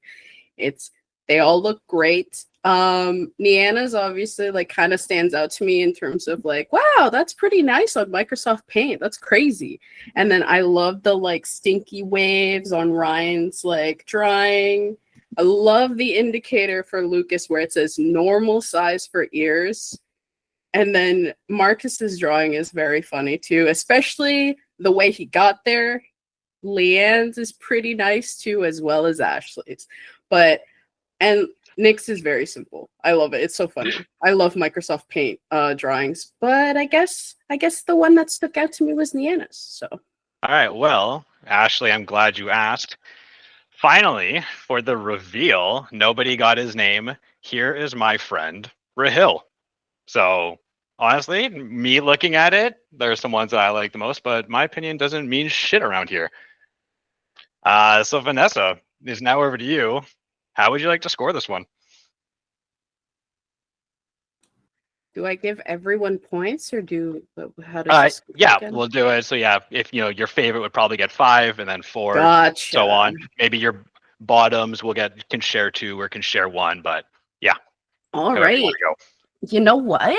They all look great. Niana's obviously like kind of stands out to me in terms of like, wow, that's pretty nice on Microsoft Paint. That's crazy. And then I love the like stinky waves on Ryan's like drawing. I love the indicator for Lucas where it says normal size for ears. And then Marcus's drawing is very funny too, especially the way he got there. Leanne's is pretty nice too, as well as Ashley's. And Nick's is very simple. I love it. It's so funny. I love Microsoft Paint drawings, but I guess the one that stuck out to me was Niana's. So. All right. Well, Ashley, I'm glad you asked. Finally, for the reveal, nobody got his name. Here is my friend, Rahil. So honestly, me looking at it, there's some ones that I like the most, but my opinion doesn't mean shit around here. So Vanessa, it's now over to you. How would you like to score this one? Do I give everyone points or how does this go yeah, again? we'll do it. So yeah, if your favorite would probably get 5 and then 4, Gotcha. so on. Maybe your bottoms can share 2 or can share 1, but yeah. All right. You know what?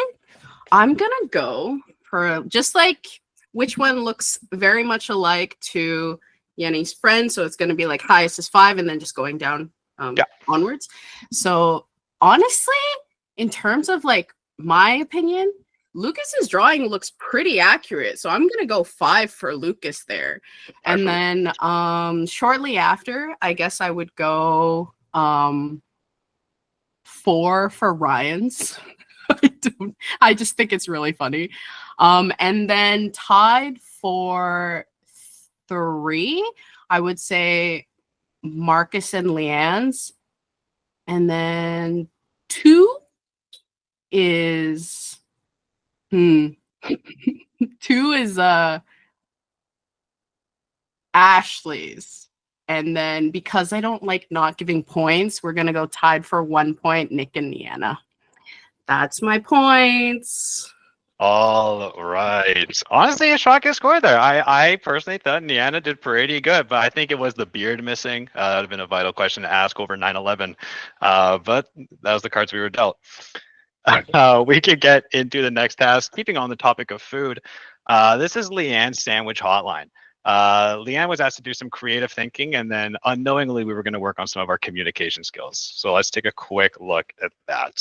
I'm gonna go for just like which one looks very much alike to Yenny's friend. So it's gonna be like highest is 5 and then just going down onwards. So honestly, in terms of like my opinion, Lucas's drawing looks pretty accurate. So I'm gonna go 5 for Lucas there. And then shortly after, I guess I would go 4 for Ryan's. I just think it's really funny. And then tied for 3, I would say Marcus and Leanne's. And then 2 is 2 is Ashley's. And then because I don't like not giving points, we're gonna go tied for 1 point, Nick and Niana. That's my points. All right. Honestly, a shocking score there. I personally thought Niana did pretty good, but I think it was the beard missing. That would have been a vital question to ask over 9/11. But that was the cards we were dealt. We could get into the next task. Keeping on the topic of food, this is Leanne's sandwich hotline. Leanne was asked to do some creative thinking, and then unknowingly we were going to work on some of our communication skills. So let's take a quick look at that.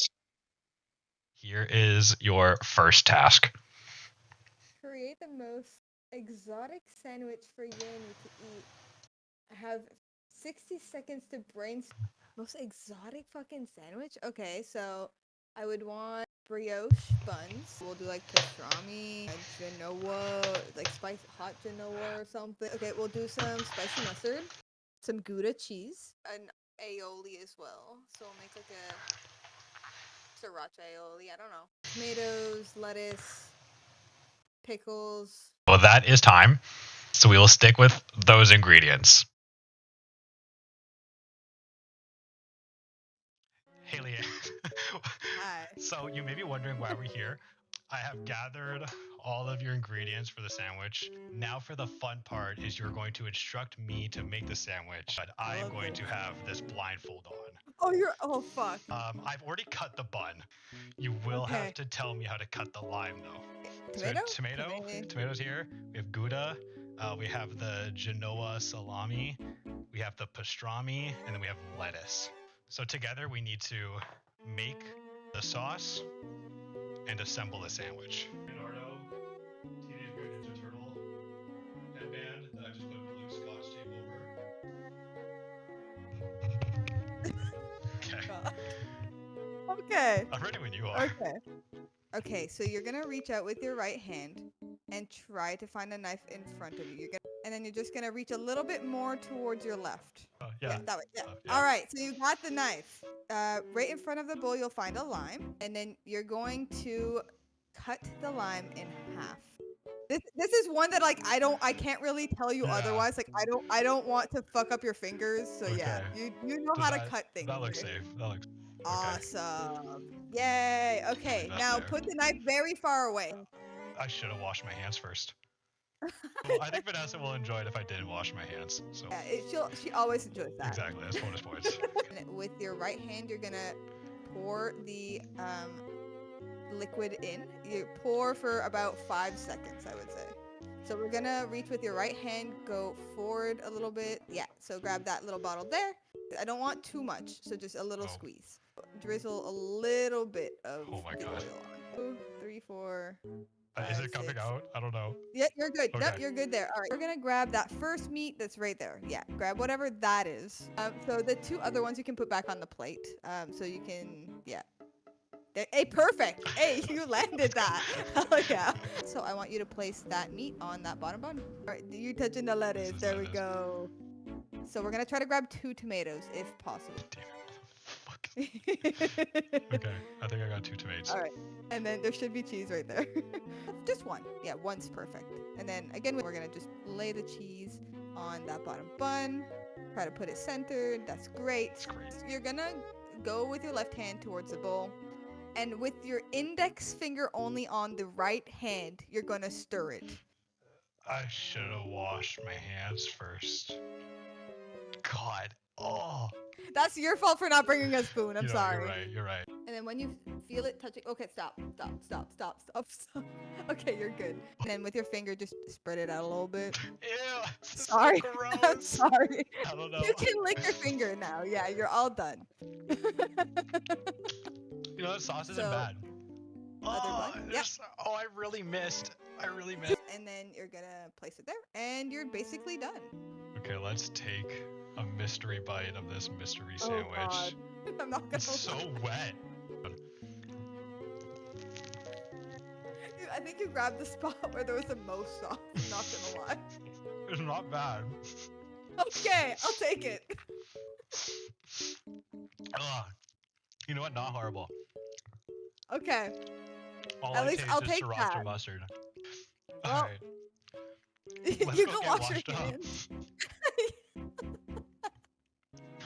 Here is your first task. Create the most exotic sandwich for Yanni to eat. I have 60 seconds to brainstorm. Most exotic fucking sandwich? Okay, so I would want brioche buns. We'll do like pastrami, genoa, like hot genoa or something. Okay, we'll do some spicy mustard, some Gouda cheese, an aioli as well. So we'll make like a sriracha aioli. I don't know. Tomatoes, lettuce, pickles. Well, that is time. So we will stick with those ingredients. Hey, Leanne. Hi. So you may be wondering why we're here. I have gathered all of your ingredients for the sandwich. Now for the fun part is you're going to instruct me to make the sandwich, but I am going to have this blindfold on. Oh fuck. I've already cut the bun. You will have to tell me how to cut the lime though. Tomato? So tomatoes here. We have Gouda. We have the Genoa salami. We have the pastrami, and then we have lettuce. So together we need to make the sauce and assemble the sandwich. Okay. I'm ready when you are. Okay. Okay, so you're gonna reach out with your right hand and try to find a knife in front of you. And then you're just gonna reach a little bit more towards your left. Yeah. That way. Yeah. Yeah. All right. So you got the knife. Right in front of the bowl, you'll find a lime, and then you're going to cut the lime in half. This is one that like I can't really tell you otherwise. Like I don't want to fuck up your fingers. So yeah, you know how to cut things. That looks right? safe. That looks Awesome. Yay. Okay. That's Now there. put the knife very far away. I should have washed my hands first. Well, I think Vanessa will enjoy it if I did wash my hands. So Yeah, she always enjoys that. exactly, that's bonus points. And with your right hand, you're gonna pour the liquid in. You pour for about 5 seconds, I would say. So we're gonna reach with your right hand, go forward a little bit. Yeah, so grab that little bottle there. I don't want too much, so just a little squeeze. Drizzle a little bit of the oil on. 2, 3, 4. Is it coming out? I don't know. Yeah, you're good. Nope, Okay. you're good there. All right, we're gonna grab that first meat that's right there. Yeah, grab whatever that is. So the 2 other ones you can put back on the plate. So you can, yeah. Hey, perfect. Hey, you landed that. Hell yeah. So I want you to place that meat on that bottom bun. All right, you touching the lettuce. There we go. So we're gonna try to grab 2 tomatoes if possible. Okay, I think I got 2 tomatoes. All right, and then there should be cheese right there. Just 1. Yeah, 1's perfect. And then again, we're gonna just lay the cheese on that bottom bun. Try to put it centered. That's great. You're gonna go with your left hand towards the bowl, and with your index finger only on the right hand, you're gonna stir it. I should have washed my hands first. God. Oh. That's your fault for not bringing a spoon. I'm You know, sorry. You're right. And then when you feel it touching, okay, stop. Okay, you're good. And then with your finger, just spread it out a little bit. Ew. Sorry. I'm sorry. I don't know. You can lick your finger now. Yeah, you're all done. You know, that sauce isn't bad. Oh, I really missed. And then you're gonna place it there, and you're basically done. Okay, let's take a mystery bite of this mystery Oh, sandwich. God. I'm not gonna. It's so wet. I think you grabbed the spot where there was the most sauce. I'm not gonna lie. It's not bad. Okay, I'll take it. Ugh. You know what? Not horrible. Okay. All At I least taste I'll is take sriracha that. mustard. Well, Alright. Let's you go can get wash your washed up. hands.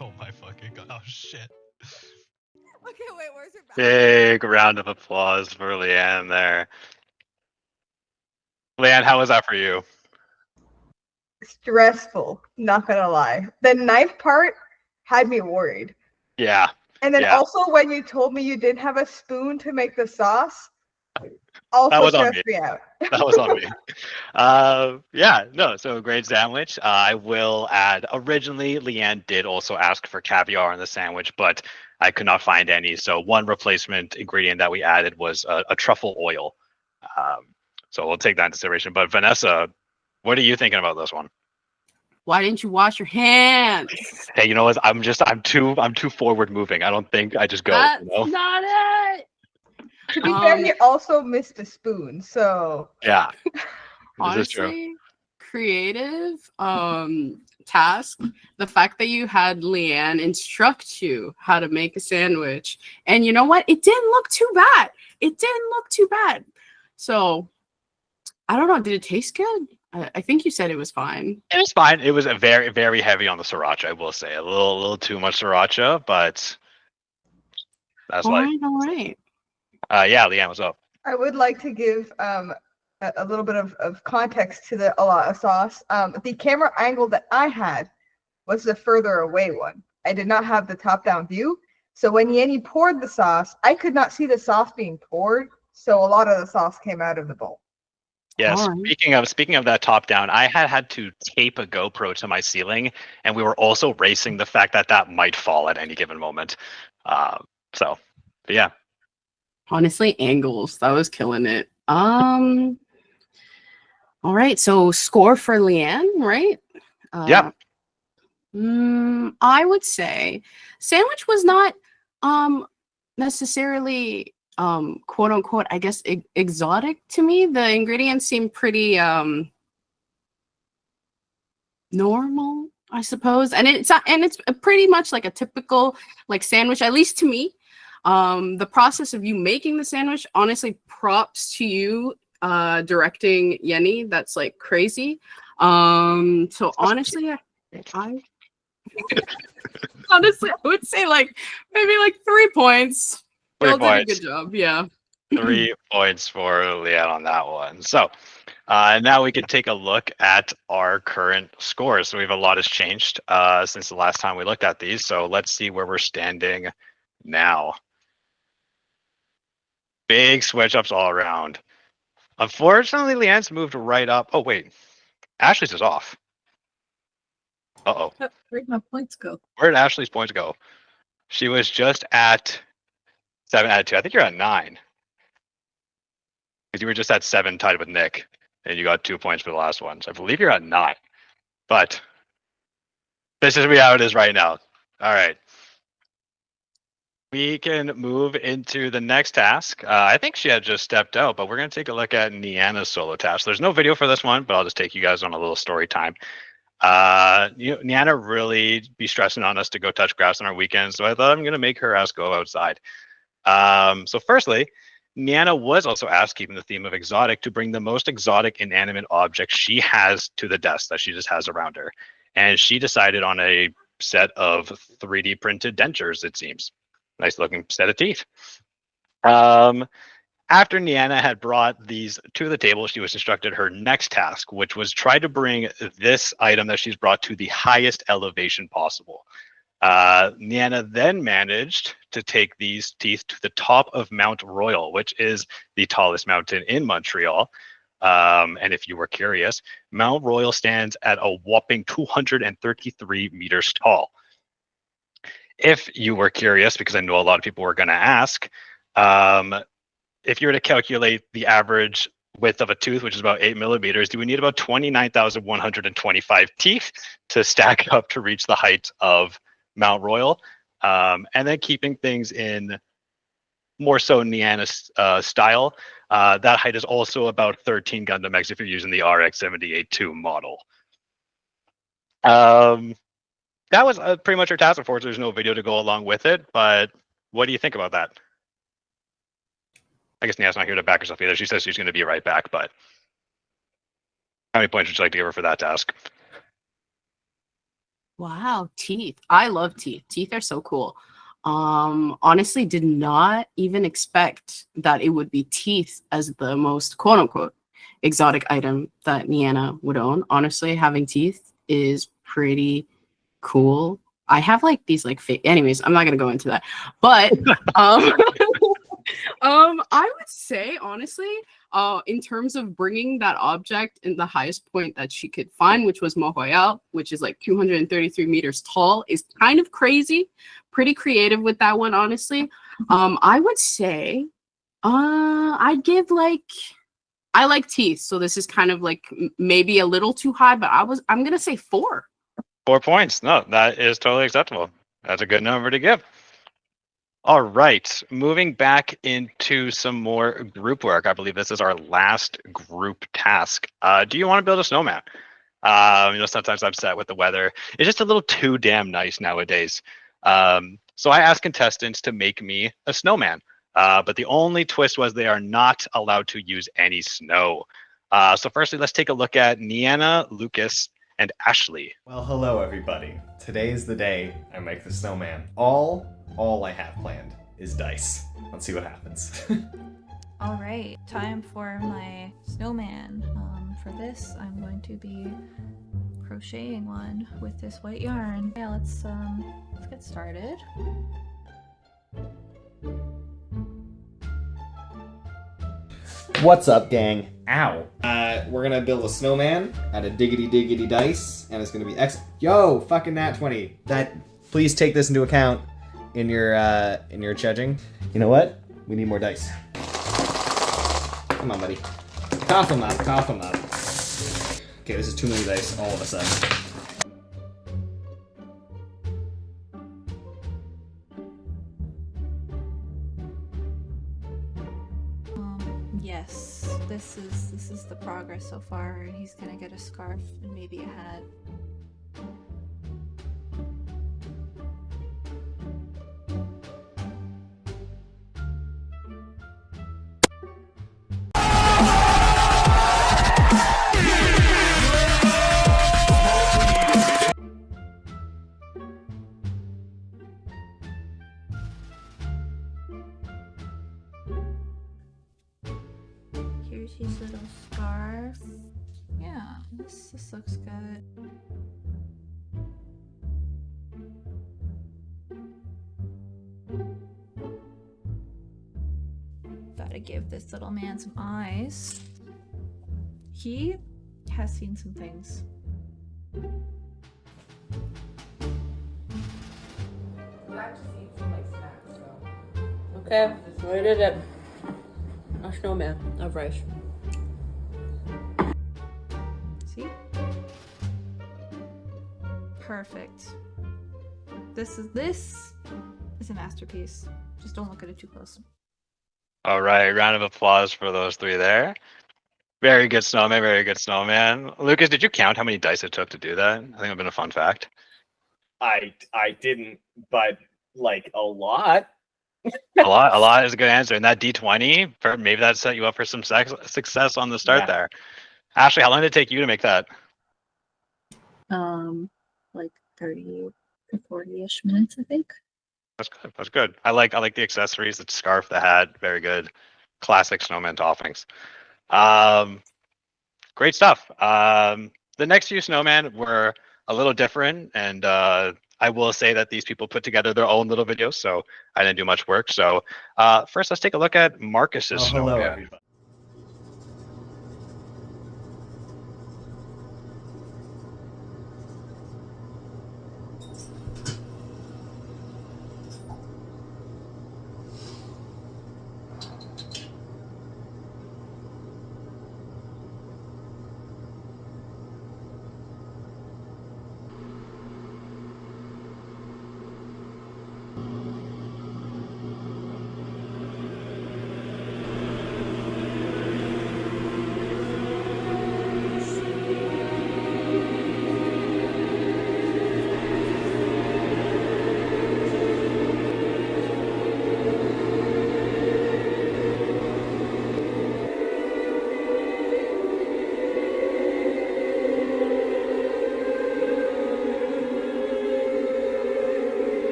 Oh my fucking god. Oh shit. Okay, wait, where's your back? Big round of applause for Leanne there. Leanne, how was that for you? Stressful, not gonna lie. The knife part had me worried. Yeah. And then Yeah. also when you told me you didn't have a spoon to make the sauce, also That was on stressed me. me out. That was on me. Yeah, no, so great sandwich. I will add, originally, Leanne did also ask for caviar in the sandwich, but I could not find any. So one replacement ingredient that we added was a truffle oil. So we'll take that into consideration. But Vanessa, what are you thinking about this one? Why didn't you wash your hands? Hey, you know what? I'm too forward moving. I don't think I just go. That's You know? not it. To be fair, you also missed a spoon, so Yeah. This is true. Honestly, creative task. The fact that you had Leanne instruct you how to make a sandwich, and you know what? It didn't look too bad. So I don't know. Did it taste good? I think you said it was fine. It was fine. It was a very, very heavy on the sriracha, I will say. A little too much sriracha, but that's All like right. yeah, Leanne, what's up? I would like to give a little bit of context to a lot of sauce. The camera angle that I had was the further away one. I did not have the top-down view. So when Yanni poured the sauce, I could not see the sauce being poured. So a lot of the sauce came out of the bowl. Yes. All right. Speaking of that top down, I had to tape a GoPro to my ceiling, and we were also racing the fact that might fall at any given moment. But yeah. Honestly, angles. That was killing it. All right. So score for Leanne, right? Yeah. I would say sandwich was not necessarily quote unquote, I guess, exotic to me. The ingredients seem pretty normal, I suppose, and it's pretty much like a typical like sandwich, at least to me. The process of you making the sandwich, honestly, props to you directing Yenny. That's like crazy. So honestly, I honestly, I would say like maybe like 3 points. 3 Y'all did a points. good job. Yeah. 3 points for Leanne on that one. So now we can take a look at our current scores. So we have a lot has changed since the last time we looked at these. So let's see where we're standing now. Big switch ups all around. Unfortunately, Leanne's moved right up. Oh, wait. Ashley's is off. Uh-oh. Where'd my points go? Where did Ashley's points go? She was just at 7 out of 2. I think you're at 9. Because you were just at 7 tied with Nick. And you got 2 points for the last one. So I believe you're at 9. But this is how it is right now. All right. We can move into the next task. I think she had just stepped out, but we're going to take a look at Niana's solo task. There's no video for this one, but I'll just take you guys on a little story time. Niana really be stressing on us to go touch grass on our weekends, so I thought I'm going to make her ask go outside. So firstly, Niana was also asked, keeping the theme of exotic, to bring the most exotic inanimate object she has to the desk that she just has around her. And she decided on a set of 3D printed dentures, it seems. Nice looking set of teeth. After Niana had brought these to the table, she was instructed her next task, which was try to bring this item that she's brought to the highest elevation possible. Niana then managed to take these teeth to the top of Mount Royal, which is the tallest mountain in Montreal. And if you were curious, Mount Royal stands at a whopping 233 meters tall. If you were curious, because I know a lot of people were going to ask, if you were to calculate the average width of a tooth, which is about 8 millimeters, you would need about 29,125 teeth to stack up to reach the height of Mount Royal. And then keeping things in more so Niana's style, that height is also about 13 Gundam X if you're using the RX-78-2 model. That was pretty much her task. Unfortunately, there's no video to go along with it, but what do you think about that? I guess Niana's not here to back herself either. She says she's going to be right back, but how many points would you like to give her for that task? Wow, teeth. I love teeth. Teeth are so cool. Honestly, did not even expect that it would be teeth as the most quote unquote exotic item that Niana would own. Honestly, having teeth is pretty cool. I have like these like anyways, I'm not gonna go into that. But I would say honestly, in terms of bringing that object in the highest point that she could find, which was Mont Royal, which is like 233 meters tall, is kind of crazy. Pretty creative with that one, honestly. I would say, I'd give like, I like teeth, so this is kind of like maybe a little too high, but I'm gonna say 4. 4 points. No, that is totally acceptable. That's a good number to give. All right, moving back into some more group work. I believe this is our last group task. Do you want to build a snowman? Sometimes I'm upset with the weather. It's just a little too damn nice nowadays. So I asked contestants to make me a snowman, but the only twist was they are not allowed to use any snow. So firstly, let's take a look at Niana, Lucas, and Ashley. Well, hello everybody. Today is the day I make the snowman. All I have planned is dice. Let's see what happens. Alright, time for my snowman. For this, I'm going to be crocheting one with this white yarn. Yeah, let's get started. What's up, gang? Ow. We're gonna build a snowman out of diggity dice, and it's gonna be Yo, fucking nat 20. Please take this into account in your judging. You know what? We need more dice. Come on, buddy. Cough them up. Okay, this is too many dice all of a sudden. this is the progress so far, and he's gonna get a scarf and maybe a hat. Here's his little scarf. Yeah, this looks good. Gotta give this little man some eyes. He has seen some things. Okay, where did it? A snowman of rice. See? Perfect. This is a masterpiece. Just don't look at it too close. All right, round of applause for those three there. Very good snowman, very good snowman. Lucas, did you count how many dice it took to do that? I think it'd been a fun fact. I didn't, but like a lot. A lot is a good answer. And that D20, maybe that set you up for some success on the start Yeah. there. Ashley, how long did it take you to make that? Like 30 to 40-ish minutes, I think. That's good. That's good. I like the accessories, the scarf, the hat. Very good. Classic snowman toppings. Great stuff. The next few snowmen were a little different, and I will say that these people put together their own little videos, so I didn't do much work. So first, let's take a look at Marcus's hello, snowman. everybody.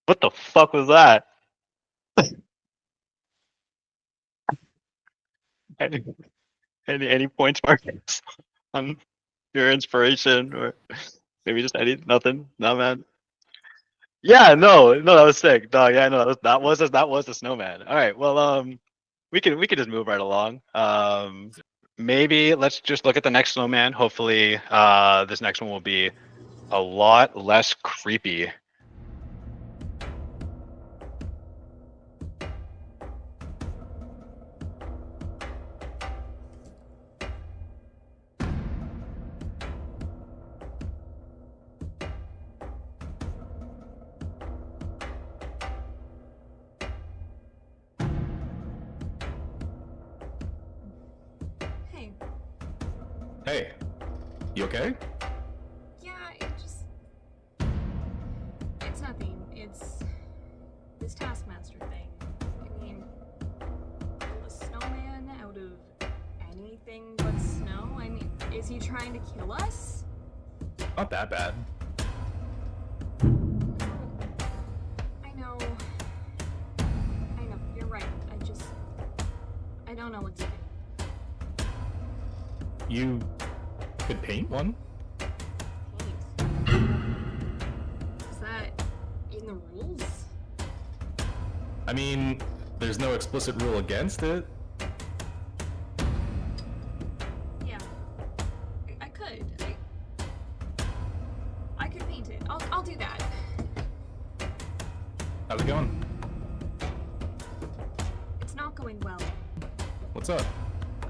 What the fuck was that? any points, Marcus, on your inspiration, or maybe just nothing? No, man. Yeah, no, that was sick. No, yeah, no, that was a snowman. All right, well, we can just move right along. Maybe let's just look at the next snowman. Hopefully, this next one will be a lot less creepy. Hey. Hey, you okay? Yeah, it's nothing. It's this Taskmaster thing. I mean, a snowman out of anything but snow? I mean, is he trying to kill us? Not that bad. don't know what to do. You could paint one. Is that in the rules? I mean, there's no explicit rule against it. Yeah. I could. I could paint it. I'll do that. How's it going? It's not going well. What's up?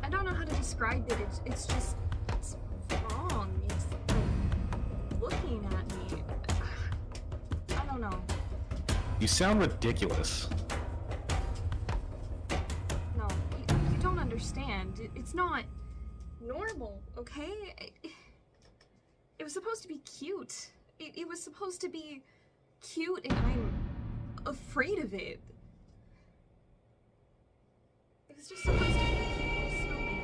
I don't know how to describe it. It's just it's wrong. It's like looking at me. I don't know. You sound ridiculous. No, you don't understand. It's not normal, okay? It was supposed to be cute. It was supposed to be cute, and I'm afraid of it. It was just supposed to be a cute little snowman.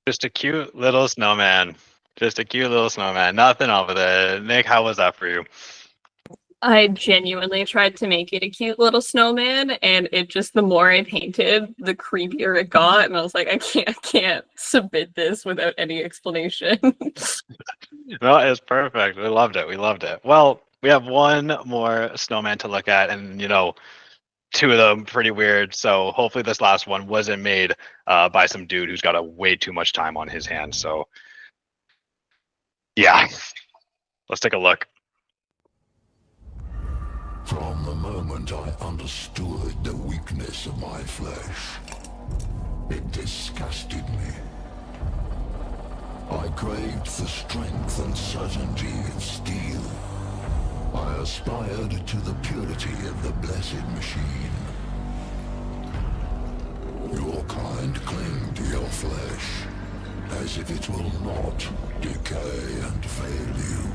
Just a cute little snowman. Just a cute little snowman. Nothing over there. Nick, how was that for you? I genuinely tried to make it a cute little snowman, and it just, the more I painted, the creepier it got, and I was like, I can't submit this without any explanation. No, it's perfect. We loved it. We loved it. Well, we have one more snowman to look at, and two of them pretty weird. So hopefully this last one wasn't made by some dude who's got a way too much time on his hands. So yeah, let's take a look. From the moment I understood the weakness of my flesh, it disgusted me. I craved the strength and certainty of steel. I aspired to the purity of the blessed machine. Your kind cling to your flesh, as if it will not decay and fail you.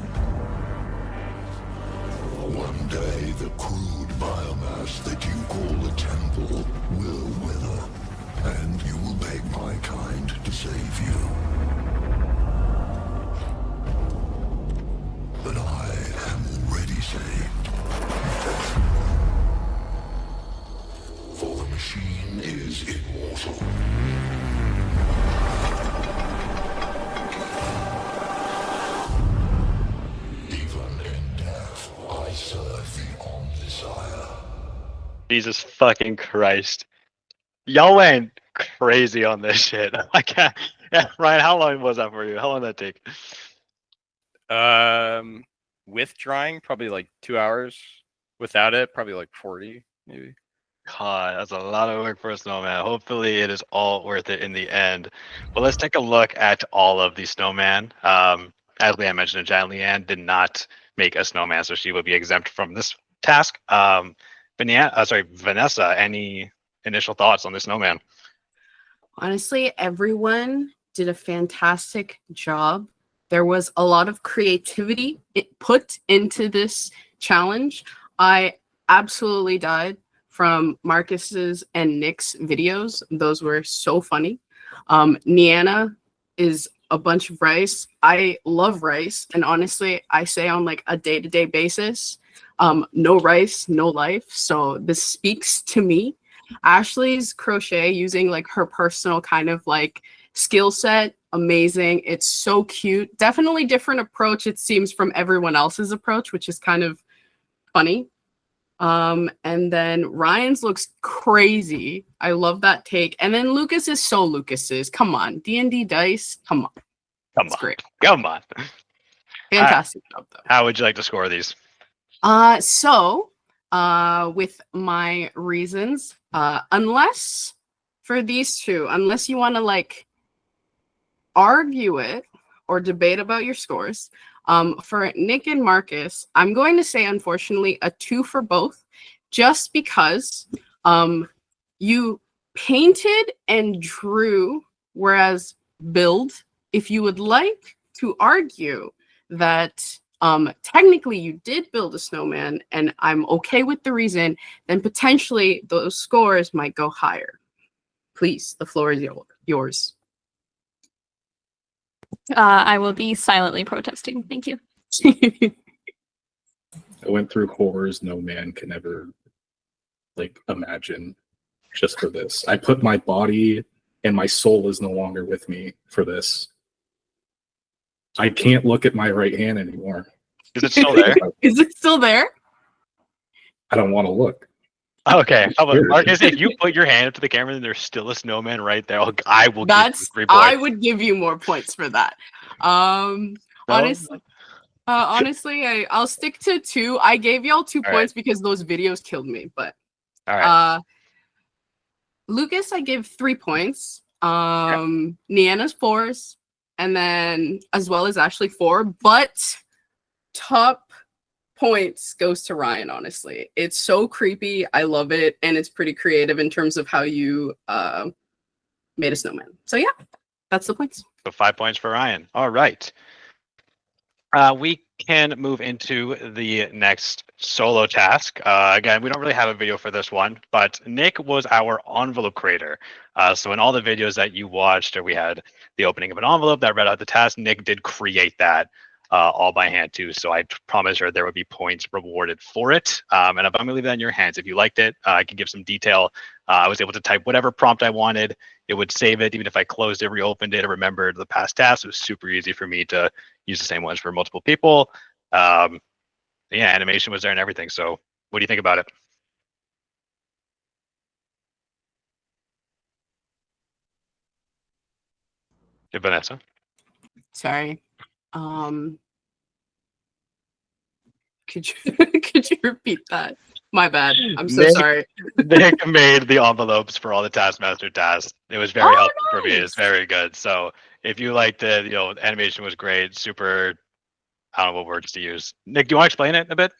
One day the crude biomass that you call a temple will wither, and you will beg my kind to save you. But I am already saved. For the machine is immortal. I serve the Omnisire. Jesus fucking Christ. Y'all went crazy on this shit. I can't. Yeah, Ryan, how long was that for you? How long did that take? With drying, probably like 2 hours. Without it, probably like 40, maybe. God, that's a lot of work for a snowman. Hopefully it is all worth it in the end. But let's take a look at all of the snowman. As Leanne mentioned in chat, Leanne did not make a snowman, so she will be exempt from this task. Vanessa, any initial thoughts on the snowman? Honestly, everyone did a fantastic job. There was a lot of creativity put into this challenge. I absolutely died from Marcus's and Nick's videos. Those were so funny. Niana is a bunch of rice. I love rice, and honestly, I say on like a day-to-day basis, no rice, no life. So this speaks to me. Ashley's crochet using like her personal kind of like skill set, amazing. It's so cute. Definitely different approach, it seems, from everyone else's approach, which is kind of funny. And then Ryan's looks crazy. I love that take. And then Lucas is so Lucas's. Come on, D&D dice. Come on. That's great. Come on. Fantastic job, though. How would you like to score these? With my reasons, unless for these two, unless you want to like argue it or debate about your scores, for Nick and Marcus, I'm going to say, unfortunately, a 2 for both, just because you painted and drew, whereas build, if you would like to argue that technically you did build a snowman and I'm okay with the reason, then potentially those scores might go higher. Please, the floor is yours. I will be silently protesting. Thank you. I went through horrors no man can ever like imagine just for this. I put my body and my soul is no longer with me for this. I can't look at my right hand anymore. Is it still there? Is it still there? I don't want to look. Okay. How about Scared. Marcus? If you put your hand up to the camera and there's still a snowman right there, I will give you That's 3 points. I would give you more points for that. Honestly, I'll stick to 2. I gave y'all 2 All points because those videos killed me. But All right. Lucas, I gave 3 points. Niana's 4s, and then as well as Ashley 4. But top points goes to Ryan. Honestly, it's so creepy. I love it, and it's pretty creative in terms of how you made a snowman. So yeah, that's the points. So 5 points for Ryan. All right. We can move into the next solo task. Again, we don't really have a video for this one, but Nick was our envelope creator. So in all the videos that you watched, or we had the opening of an envelope that read out the task, Nick did create that all by hand too. So I promised her there would be points rewarded for it. And I'm going to leave that in your hands. If you liked it, I can give some detail. I was able to type whatever prompt I wanted. It would save it. Even if I closed it, reopened it, or remembered the past tasks, it was super easy for me to use the same ones for multiple people. Yeah, animation was there and everything. So what do you think about it? Hey, Vanessa. Sorry. Could you could you repeat that? My bad. I'm so sorry. Nick made the envelopes for all the Taskmaster tasks. It was very helpful for me. It's very good. So if you liked it, animation was great. Super. I don't know what words to use. Nick, do you want to explain it a bit?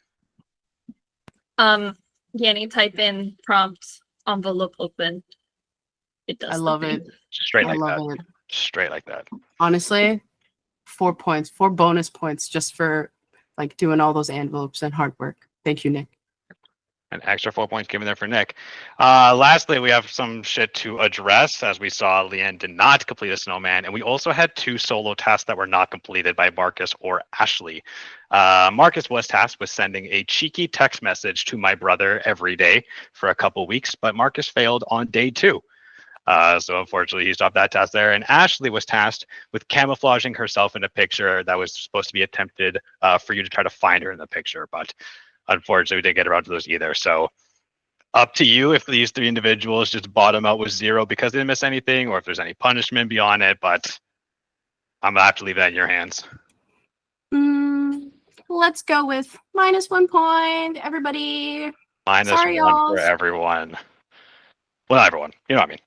Yanni, type in prompt envelope open. It does. I love it. Straight I like love that. it. Straight like that. Honestly, 4 points, 4 bonus points just for like doing all those envelopes and hard work. Thank you, Nick. An extra 4 points given there for Nick. Lastly, we have some shit to address. As we saw, Leanne did not complete a snowman, and we also had 2 solo tasks that were not completed by Marcus or Ashley. Marcus was tasked with sending a cheeky text message to my brother every day for a couple weeks, but Marcus failed on day 2. So unfortunately, he stopped that task there. And Ashley was tasked with camouflaging herself in a picture that was supposed to be attempted for you to try to find her in the picture, but unfortunately, we didn't get around to those either. So up to you if these 3 individuals just bottom out with 0 because they didn't miss anything, or if there's any punishment beyond it. But I'm gonna have to leave that in your hands. Let's go with -1 point, everybody. Sorry, -1 y'all. for everyone. Well, not everyone. You know what I mean.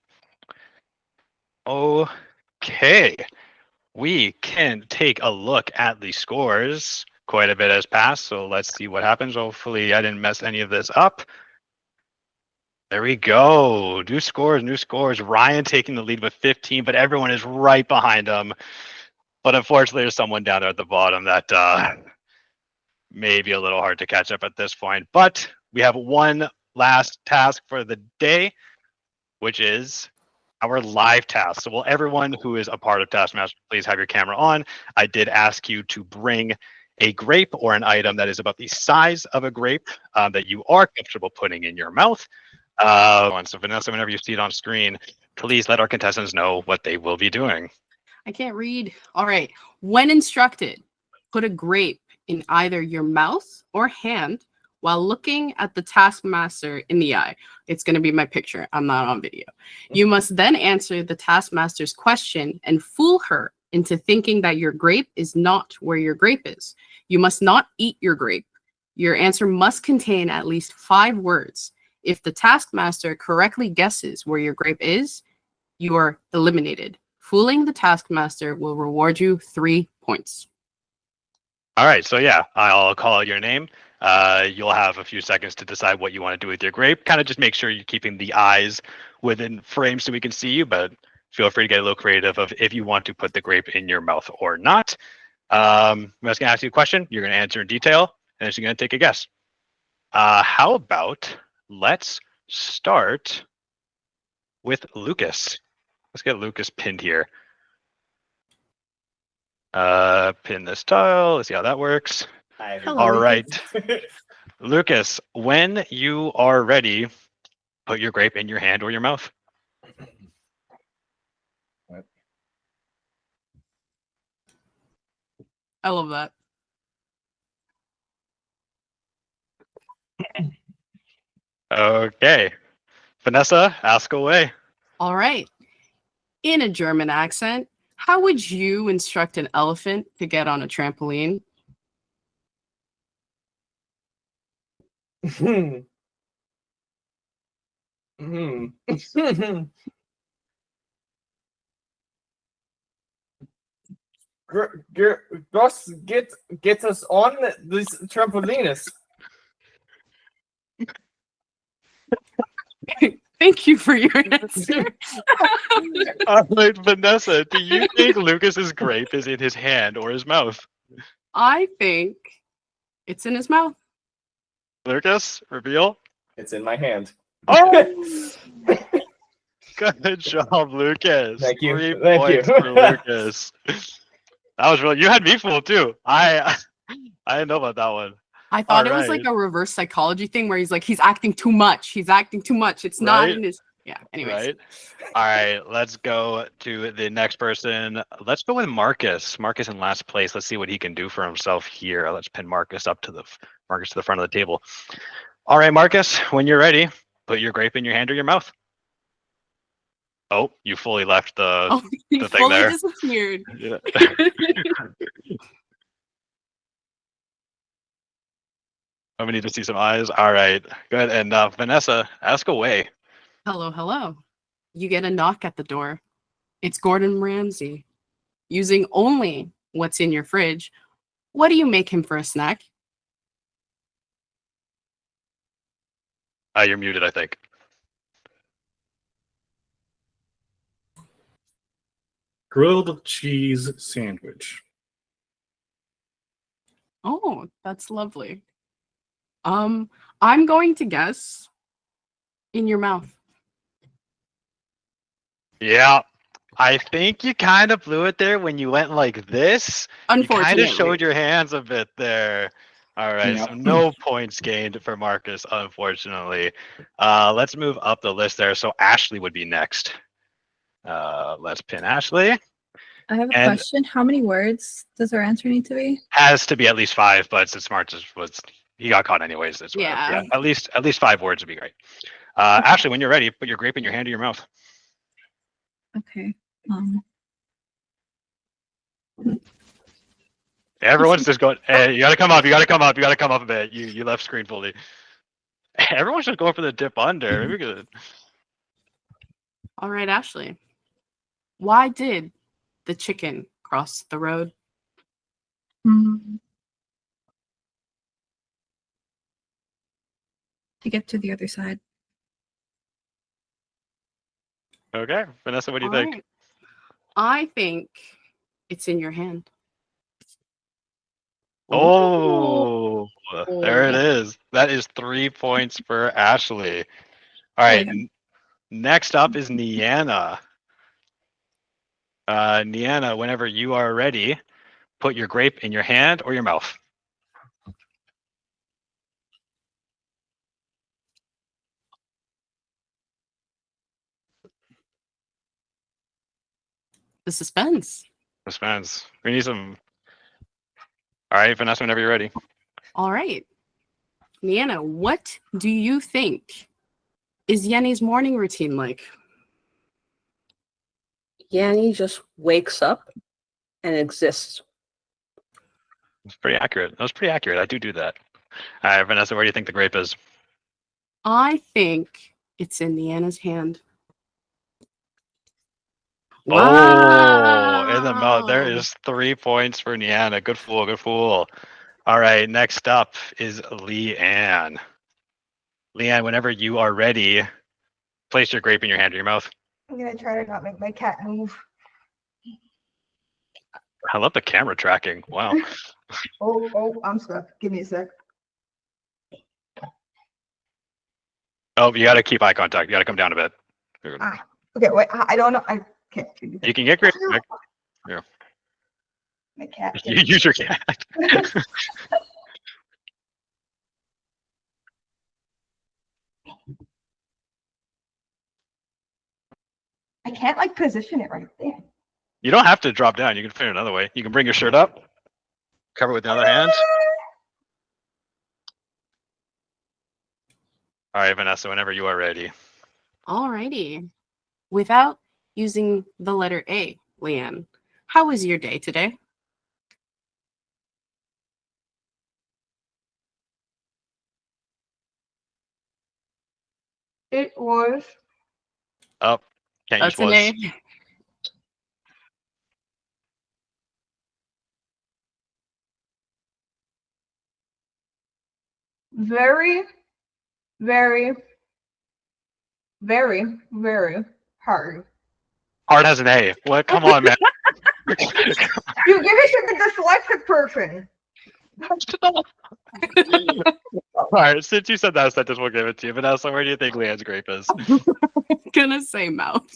Okay. We can take a look at the scores. Quite a bit has passed, so let's see what happens. Hopefully I didn't mess any of this up. There we go. New scores. Ryan taking the lead with 15, but everyone is right behind him. But unfortunately, there's someone down there at the bottom that may be a little hard to catch up at this point. But we have one last task for the day, which is our live task. So will everyone who is a part of Taskmaster please have your camera on? I did ask you to bring a grape or an item that is about the size of a grape that you are comfortable putting in your mouth. So Vanessa, whenever you see it on screen, please let our contestants know what they will be doing. I can't read. All right. When instructed, put a grape in either your mouth or hand while looking at the Taskmaster in the eye. It's going to be my picture. I'm not on video. You must then answer the Taskmaster's question and fool her into thinking that your grape is not where your grape is. You must not eat your grape. Your answer must contain at least 5 words. If the Taskmaster correctly guesses where your grape is, you are eliminated. Fooling the Taskmaster will reward you 3 points. All right, so yeah, I'll call out your name. You'll have a few seconds to decide what you want to do with your grape. Kind of just make sure you're keeping the eyes within frame so we can see you, but feel free to get a little creative of if you want to put the grape in your mouth or not. I'm just going to ask you a question. You're going to answer in detail, and then you're going to take a guess. How about let's start with Lucas. Let's get Lucas pinned here. Pin this tile. Let's see how that works. Hello, All Lucas. right. Lucas, when you are ready, put your grape in your hand or your mouth. I love that. Okay. Vanessa, ask away. All right. In a German accent, how would you instruct an elephant to get on a trampoline? Just get us on this trampolines. Thank you for your answer. All right, Vanessa, do you think Lucas's grape is in his hand or his mouth? I think it's in his mouth. Lucas, reveal. It's in my hand. Oh, good job, Lucas. Thank you. 3 Thank points you. for Lucas. That was really. You had me fooled too. I didn't know about that one. I thought All it was like right. a reverse psychology thing where he's like, he's acting too much. He's acting too much. It's not Right? in his. Yeah. Anyways. Right. All right. Let's go to the next person. Let's go with Marcus. Marcus in last place. Let's see what he can do for himself here. Let's pin Marcus up to the front of the table. All right, Marcus. When you're ready, put your grape in your hand or your mouth. Oh, you fully left the Oh, he the thing fully there. disappeared. Yeah. We need to see some eyes. All right. Good. And Vanessa, ask away. Hello, hello. You get a knock at the door. It's Gordon Ramsay. Using only what's in your fridge, what do you make him for a snack? You're muted, I think. Grilled cheese sandwich. Oh, that's lovely. I'm going to guess in your mouth. Yeah. I think you kind of blew it there when you went like this. You kind of Unfortunately. showed your hands a bit there. All right, so no points gained for Marcus, unfortunately. Let's move up the list there. So Ashley would be next. Let's pin Ashley. I have a And question. How many words does our answer need to be? has to be at least 5, but since Marcus was he got caught anyways. That's Yeah. At least 5 words would be great. Ashley, when you're ready, put your grape in your hand or your mouth. Okay. Everyone's just going. Hey, you gotta come up. You gotta come up. You gotta come up a bit. You left screen fully. Everyone's just going for the dip under. Maybe we could. All right, Ashley. Why did the chicken cross the road? To get to the other side. Okay, Vanessa, what do you All think? right. I think it's in your hand. Oh, there it is. That is 3 points for Ashley. All right. Next up is Niana. Niana, whenever you are ready, put your grape in your hand or your mouth. The suspense. Suspense. We need some. All right, Vanessa, whenever you're ready. All right. Niana, what do you think is Yenny's morning routine like? Yanni just wakes up and exists. It's pretty accurate. That was pretty accurate. I do that. All right, Vanessa, where do you think the grape is? I think it's in Niana's hand. Oh, in the mouth. There is 3 points for Niana. Good fool, good fool. All right, next up is Leanne. Leanne, whenever you are ready, place your grape in your hand or your mouth. I'm gonna try to not make my cat move. I love the camera tracking. Wow. Oh, I'm stuck. Give me a sec. Oh, you got to keep eye contact. You got to come down a bit. Okay, wait. I don't know. I can't. You can get grape. Yeah. My cat. You use your cat. can't like position it right there. You don't have to drop down. You can fit it another way. You can bring your shirt up, cover it with the other hand. All right, Vanessa, whenever you are ready. Alrighty. Without using the letter A, Leanne, how was your day today? It was Oh, can't use That's an was. A. very, very, very, very hard. Hard has an A. What? Come on, man. You give it to the dyslexic person. All right, since you said that sentence, we'll give it to you. Vanessa, where do you think Leanne's grape is? Gonna say mouth.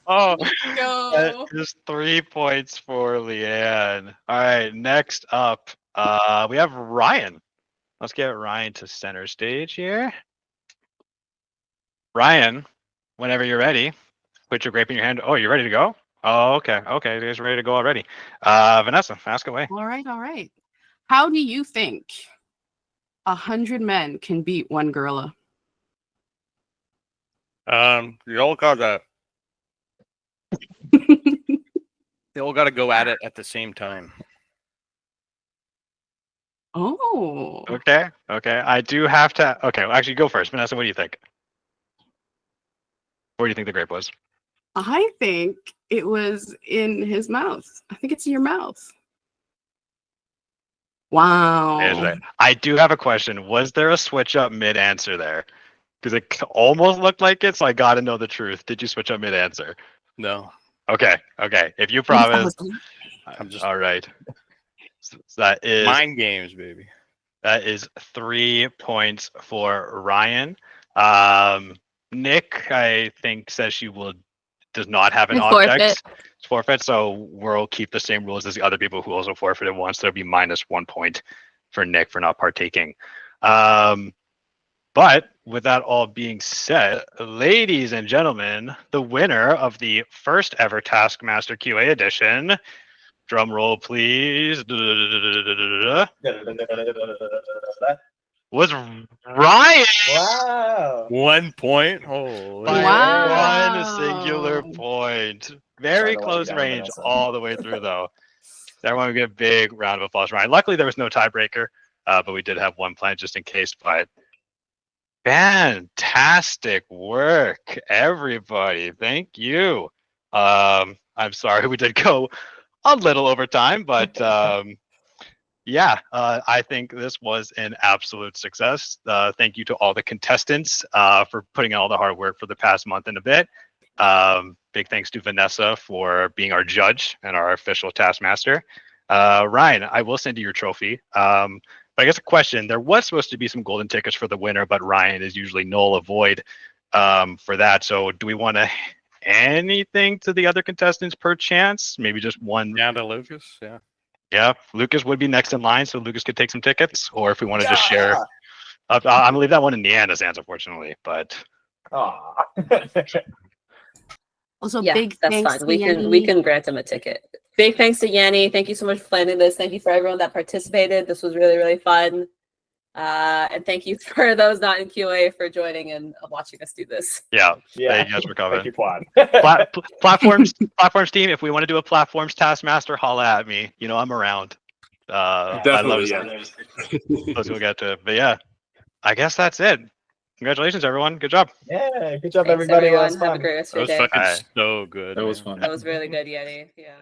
Oh, Go. that is 3 points for Leanne. All right, next up, we have Ryan. Let's get Ryan to center stage here. Ryan, whenever you're ready, put your grape in your hand. Oh, you're ready to go? Oh, okay. Okay, you guys are ready to go already. Vanessa, ask away. All right. How do you think 100 men can beat one gorilla? You all gotta they all gotta go at it at the same time. Oh. Okay. I do have to. Okay, well, actually, go first. Vanessa, what do you think? Where do you think the grape was? I think it was in his mouth. I think it's in your mouth. Wow. I do have a question. Was there a switch up mid answer there? Because it almost looked like it, so I got to know the truth. Did you switch up mid answer? No. Okay. If you promise. I'm just all right. So that is mind games, baby. That is 3 points for Ryan. Nick, I think, says she does not have an object. Forfeit, so we'll keep the same rules as the other people who also forfeited once. There'll be minus 1 point for Nick for not partaking. But with that all being said, ladies and gentlemen, the winner of the first ever Taskmaster QA edition, drum roll please, was Ryan. Wow. 1 point. Holy. By one singular point. Very Try to let close you down, range Vanessa. all the way through, though. Everyone will get a big round of applause for Ryan. Luckily, there was no tiebreaker, but we did have one planned just in case. But fantastic work, everybody. Thank you. I'm sorry we did go a little over time, but yeah, I think this was an absolute success. Thank you to all the contestants for putting in all the hard work for the past month and a bit. Big thanks to Vanessa for being our judge and our official Taskmaster. Ryan, I will send you your trophy. But I guess a question, there was supposed to be some golden tickets for the winner, but Ryan is usually null avoid for that. So do we want to anything to the other contestants per chance? Maybe just one. Down to Lucas, yeah. Yeah, Lucas would be next in line, so Lucas could take some tickets. Or if we want to just share. I'm going to leave that one in Neanna's hands, unfortunately. But Also, yeah, big that's thanks fine. to We Yanni. can grant him a ticket. Big thanks to Yanni. Thank you so much for planning this. Thank you for everyone that participated. This was really, really fun. And thank you for those not in QA for joining and watching us do this. Yeah. Thank you guys for coming. Thank you, Quad. Platforms team, if we want to do a platforms Taskmaster, holla at me. You know, I'm around. Definitely, I love let's go get to it. But yeah, I guess that's it. Congratulations, everyone. Good job. Yeah, good job, Thanks, everybody. everyone. That was Have a fun. great rest That of was your day. fucking so good. That was man. fun. That was really good, Yanni. Yeah.